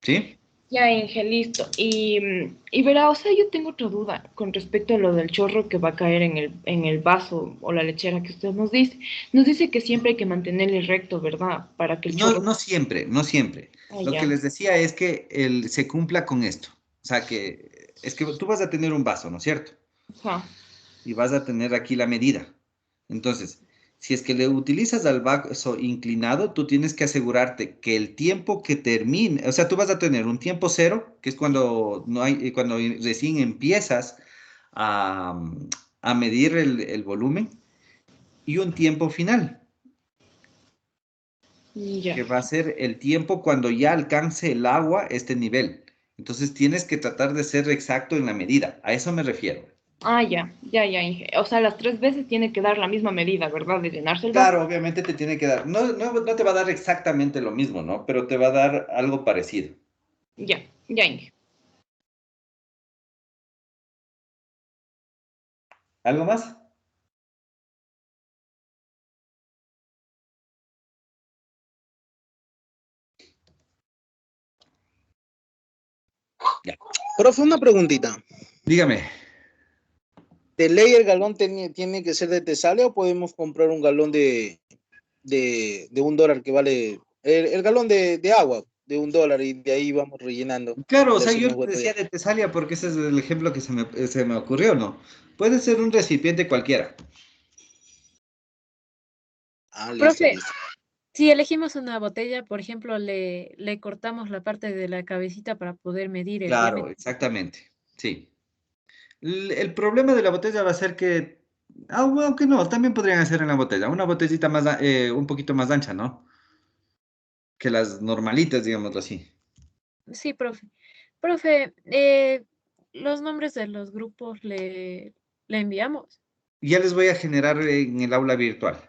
¿Sí? Ya, Inge, listo. Y verá, o sea, yo tengo otra duda con respecto a lo del chorro que va a caer en el vaso o la lechera que usted nos dice. Nos dice que siempre hay que mantenerle recto, ¿verdad? Para que el No, chorro... no siempre, no siempre. Ah, Lo que ya. les decía es que se cumpla con esto. O sea, que es que tú vas a tener un vaso, ¿no es cierto? Ajá. Y vas a tener aquí la medida. Entonces, Si es que le utilizas al vaso inclinado, tú tienes que asegurarte que el tiempo que termine, o sea, tú vas a tener un tiempo cero, que es cuando no hay, cuando recién empiezas a, a medir el volumen, y un tiempo final, Ya. que va a ser el tiempo cuando ya alcance el agua este nivel. Entonces tienes que tratar de ser exacto en la medida. A eso me refiero. Ah, ya, Inge. O sea, las 3 veces tiene que dar la misma medida, ¿verdad? De llenarse el vaso. Claro, obviamente te tiene que dar, no te va a dar exactamente lo mismo, ¿no? Pero te va a dar algo parecido. Ya, Inge. ¿Algo más? Ya. Profe, una preguntita. Dígame. ¿De ley el galón tiene que ser de Tesalia o podemos comprar un galón de $1 que vale, el galón de agua de $1 y de ahí vamos rellenando? Claro, o Le sea, yo hacemos te decía botella. de Tesalia porque ese es el ejemplo que se me ocurrió, ¿no? Puede ser un recipiente cualquiera. Ah, listo, Profe, listo. si elegimos una botella, por ejemplo, le cortamos la parte de la cabecita para poder medir el Claro, diámetro. exactamente. Sí. El problema de la botella va a ser que, aunque no, también podrían hacer en la botella, una botellita más, un poquito más ancha, ¿no? Que las normalitas, digámoslo así. Sí, profe. Profe, los nombres de los grupos le enviamos. Ya les voy a generar en el aula virtual.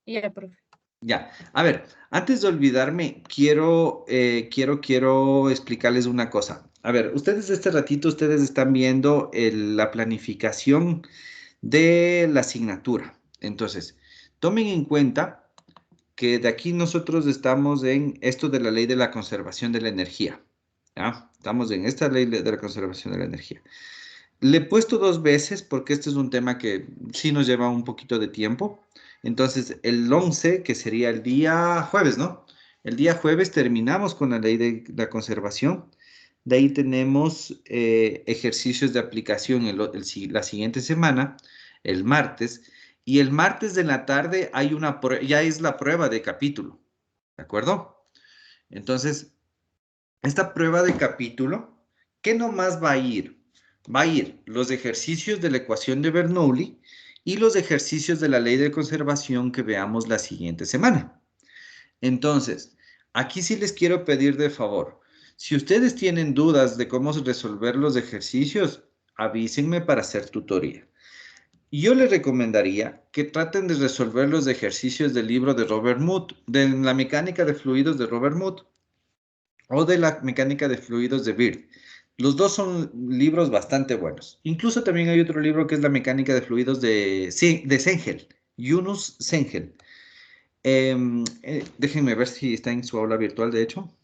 Ya, profe. Ya, a ver, antes de olvidarme, quiero explicarles una cosa. A ver, ustedes este ratito, ustedes están viendo la planificación de la asignatura. Entonces, tomen en cuenta que de aquí nosotros estamos en esto de la ley de la conservación de la energía. ¿Ya? Estamos en esta ley de la conservación de la energía. Le he puesto 2 veces porque este es un tema que sí nos lleva un poquito de tiempo. Entonces, el 11, que sería el día jueves, ¿no? El día jueves terminamos con la ley de la conservación. De ahí tenemos ejercicios de aplicación la siguiente semana, el martes. Y el martes de la tarde hay ya es la prueba de capítulo, ¿de acuerdo? Entonces, esta prueba de capítulo, ¿qué nomás va a ir? Va a ir los ejercicios de la ecuación de Bernoulli y los ejercicios de la ley de conservación que veamos la siguiente semana. Entonces, aquí sí les quiero pedir de favor, si ustedes tienen dudas de cómo resolver los ejercicios, avísenme para hacer tutoría. Yo les recomendaría que traten de resolver los ejercicios del libro de Robert Mood, de la mecánica de fluidos de Robert Mood o de la mecánica de fluidos de Bird. Los dos son libros bastante buenos. Incluso también hay otro libro que es la mecánica de fluidos de Sengel, Yunus Sengel. Déjenme ver si está en su aula virtual, de hecho.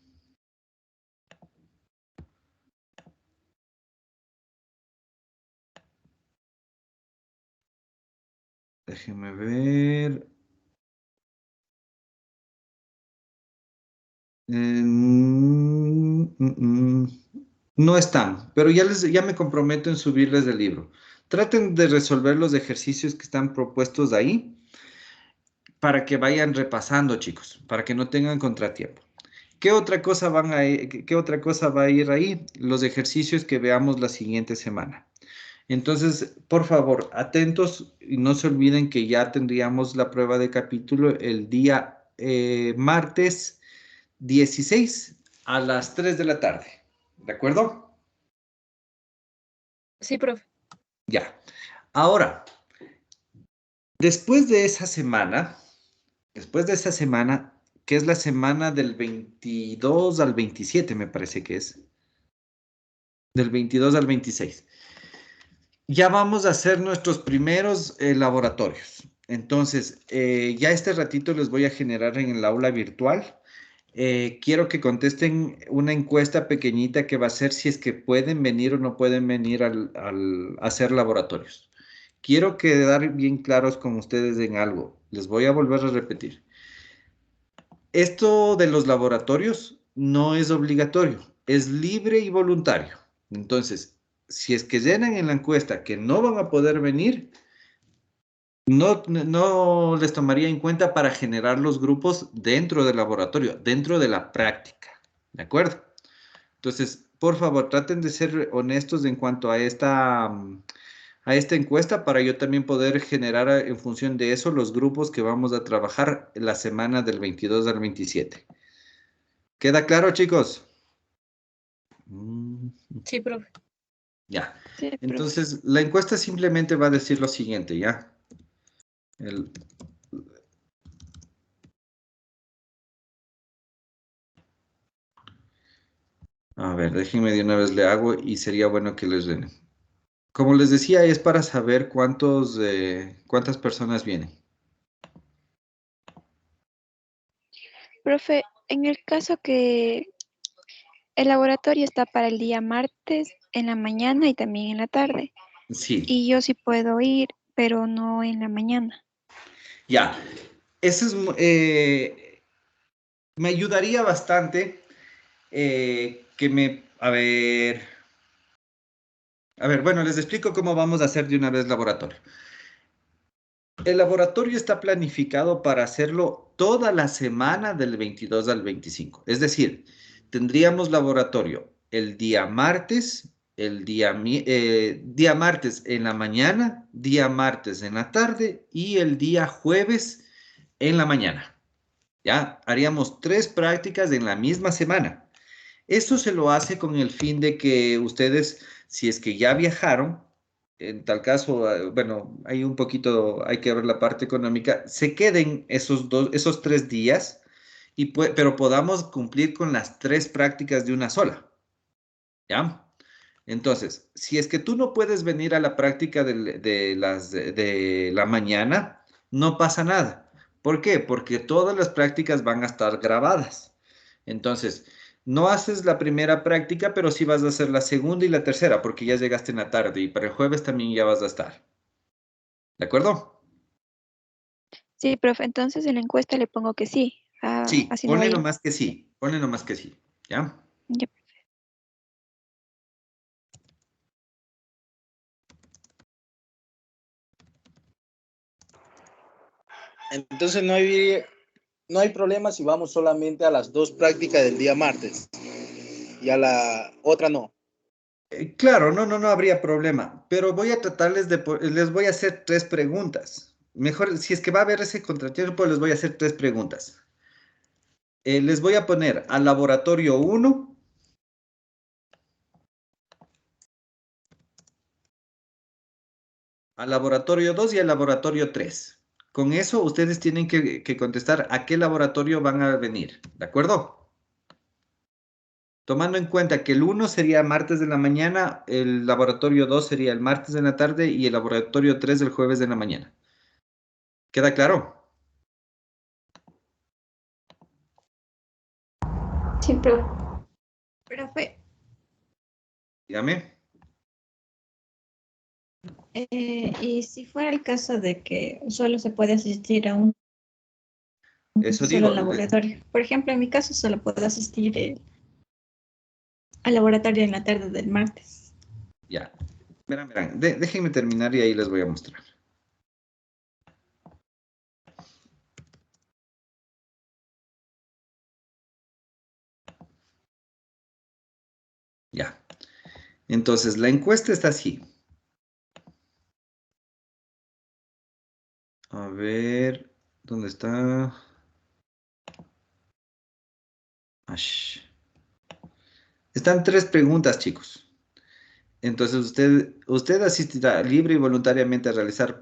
Déjenme ver. No están, pero ya me comprometo en subirles el libro. Traten de resolver los ejercicios que están propuestos ahí para que vayan repasando, chicos, para que no tengan contratiempo. ¿Qué otra cosa qué otra cosa va a ir ahí? Los ejercicios que veamos la siguiente semana. Entonces, por favor, atentos y no se olviden que ya tendríamos la prueba de capítulo el día martes 16 a las 3 de la tarde. ¿De acuerdo? Sí, profe. Ya. Ahora, después de esa semana, que es la semana del 22 al 27, me parece que es, del 22 al 26, ya vamos a hacer nuestros primeros laboratorios. Entonces, ya este ratito les voy a generar en el aula virtual. Quiero que contesten una encuesta pequeñita que va a ser si es que pueden venir o no pueden venir a hacer laboratorios. Quiero quedar bien claros con ustedes en algo. Les voy a volver a repetir. Esto de los laboratorios no es obligatorio, es libre y voluntario. Entonces, si es que llenan en la encuesta que no van a poder venir, No les tomaría en cuenta para generar los grupos dentro del laboratorio, dentro de la práctica. ¿De acuerdo? Entonces, por favor, traten de ser honestos en cuanto a esta encuesta para yo también poder generar en función de eso los grupos que vamos a trabajar la semana del 22 al 27. ¿Queda claro, chicos? Sí, profe. Ya. Sí, profe. Entonces, la encuesta simplemente va a decir lo siguiente, ¿ya? A ver, déjenme de una vez le hago y sería bueno que les den. Como les decía, es para saber cuántas personas vienen. Profe, en el caso que el laboratorio está para el día martes en la mañana y también en la tarde. Sí. Y yo sí puedo ir, pero no en la mañana. Ya. Eso es, me ayudaría bastante A ver, bueno, les explico cómo vamos a hacer de una vez laboratorio. El laboratorio está planificado para hacerlo toda la semana del 22 al 25. Es decir, tendríamos laboratorio el día martes, día martes en la mañana, día martes en la tarde y el día jueves en la mañana. ¿Ya? Haríamos 3 prácticas en la misma semana. Esto se lo hace con el fin de que ustedes, si es que ya viajaron, en tal caso, bueno, hay que ver la parte económica, se queden esos 3 días, pero podamos cumplir con las 3 prácticas de una sola. ¿Ya? Entonces, si es que tú no puedes venir a la práctica de la mañana, no pasa nada. ¿Por qué? Porque todas las prácticas van a estar grabadas. Entonces, no haces la primera práctica, pero sí vas a hacer la segunda y la tercera, porque ya llegaste en la tarde y para el jueves también ya vas a estar. ¿De acuerdo? Sí, profe, entonces en la encuesta le pongo que sí. Sí, Así no ponle vaya. nomás que sí. Ponle nomás que sí. ¿Ya? Ya. Entonces no hay problema si vamos solamente a las 2 prácticas del día martes y a la otra no. Claro, no habría problema, pero voy a tratarles les voy a hacer 3 preguntas. Mejor, si es que va a haber ese contratiempo, les voy a hacer 3 preguntas. Les voy a poner al laboratorio 1, al laboratorio 2 y al laboratorio 3. Con eso, ustedes tienen que contestar a qué laboratorio van a venir, ¿de acuerdo? Tomando en cuenta que el 1 sería martes de la mañana, el laboratorio 2 sería el martes de la tarde y el laboratorio 3 el jueves de la mañana. ¿Queda claro? Sí, profe. Profe, Dígame. y si fuera el caso de que solo se puede asistir a un Eso solo digo. laboratorio. Por ejemplo, en mi caso solo puedo asistir al laboratorio en la tarde del martes. Ya. Verán. Déjenme terminar y ahí les voy a mostrar. Ya. Entonces, la encuesta está así. A ver, ¿dónde está? Ash. Están 3 preguntas, chicos. Entonces, usted asistirá libre y voluntariamente a realizar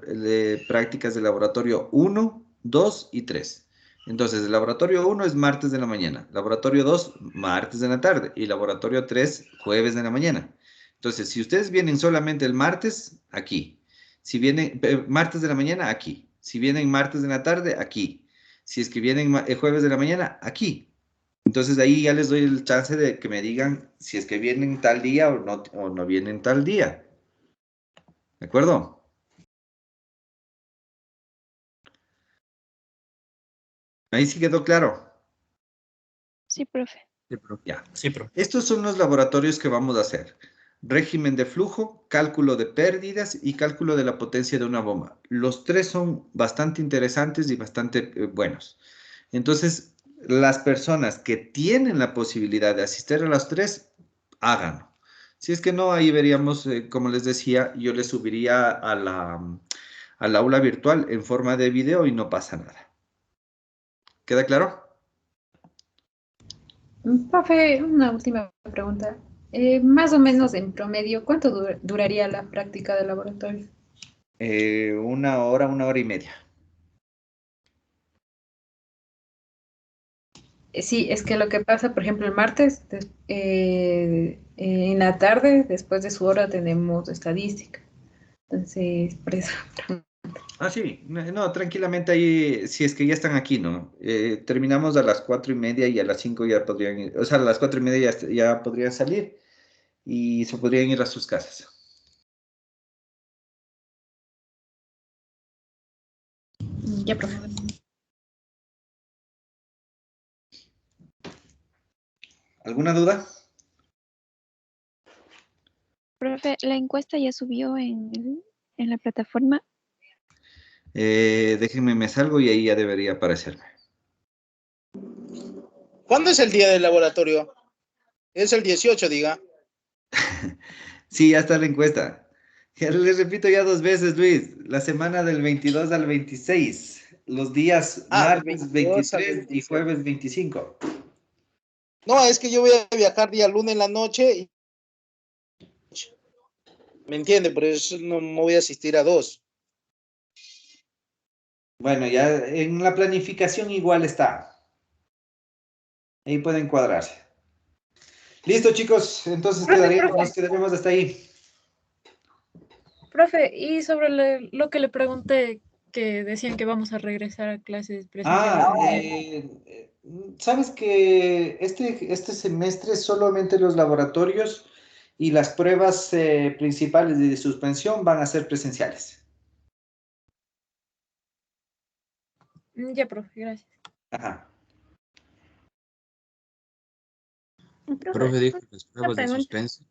prácticas de laboratorio 1, 2 y 3. Entonces, el laboratorio 1 es martes de la mañana, laboratorio 2, martes de la tarde y laboratorio 3, jueves de la mañana. Entonces, si ustedes vienen solamente el martes, aquí. Si vienen martes de la mañana, aquí. Si vienen martes de la tarde, aquí. Si es que vienen jueves de la mañana, aquí. Entonces ahí ya les doy el chance de que me digan si es que vienen tal día o no vienen tal día. ¿De acuerdo? Ahí sí quedó claro. Sí, profe. Ya. Sí, profe. Estos son los laboratorios que vamos a hacer. régimen de flujo, cálculo de pérdidas y cálculo de la potencia de una bomba. Los tres son bastante interesantes y bastante buenos. Entonces, las personas que tienen la posibilidad de asistir a los tres, háganlo. Si es que no, ahí veríamos, como les decía, yo les subiría al aula virtual en forma de video y no pasa nada. ¿Queda claro? Profe, una última pregunta. Más o menos en promedio, ¿cuánto duraría la práctica de laboratorio? 1 hora y media. Sí, es que lo que pasa, por ejemplo, el martes, en la tarde, después de su hora, tenemos estadística. Entonces, por eso. Ah, sí, no, tranquilamente ahí, si es que ya están aquí, ¿no? Terminamos a las 4:30 y a las 5 ya podrían ir, o sea, a las 4:30 ya podrían salir y se podrían ir a sus casas. Ya, profe. ¿Alguna duda? Profe, la encuesta ya subió en la plataforma. Déjenme, me salgo y ahí ya debería aparecerme. ¿Cuándo es el día del laboratorio? Es el 18, diga. Sí, ya está la encuesta. Ya les repito ya 2 veces, Luis. La semana del 22 al 26. Los días martes 23 y jueves 25. No, es que yo voy a viajar día lunes en la noche y... ¿Me entiende? Por eso no voy a asistir a 2. Bueno, ya en la planificación igual está. Ahí pueden cuadrarse. Listo, chicos. Entonces nos quedaremos hasta ahí. Profe, y sobre lo que le pregunté, que decían que vamos a regresar a clases presenciales. Sabes que este semestre solamente los laboratorios y las pruebas principales de suspensión van a ser presenciales. Ya, profe, gracias. Ajá. Profe dijo que las pruebas de pregunta. suspenso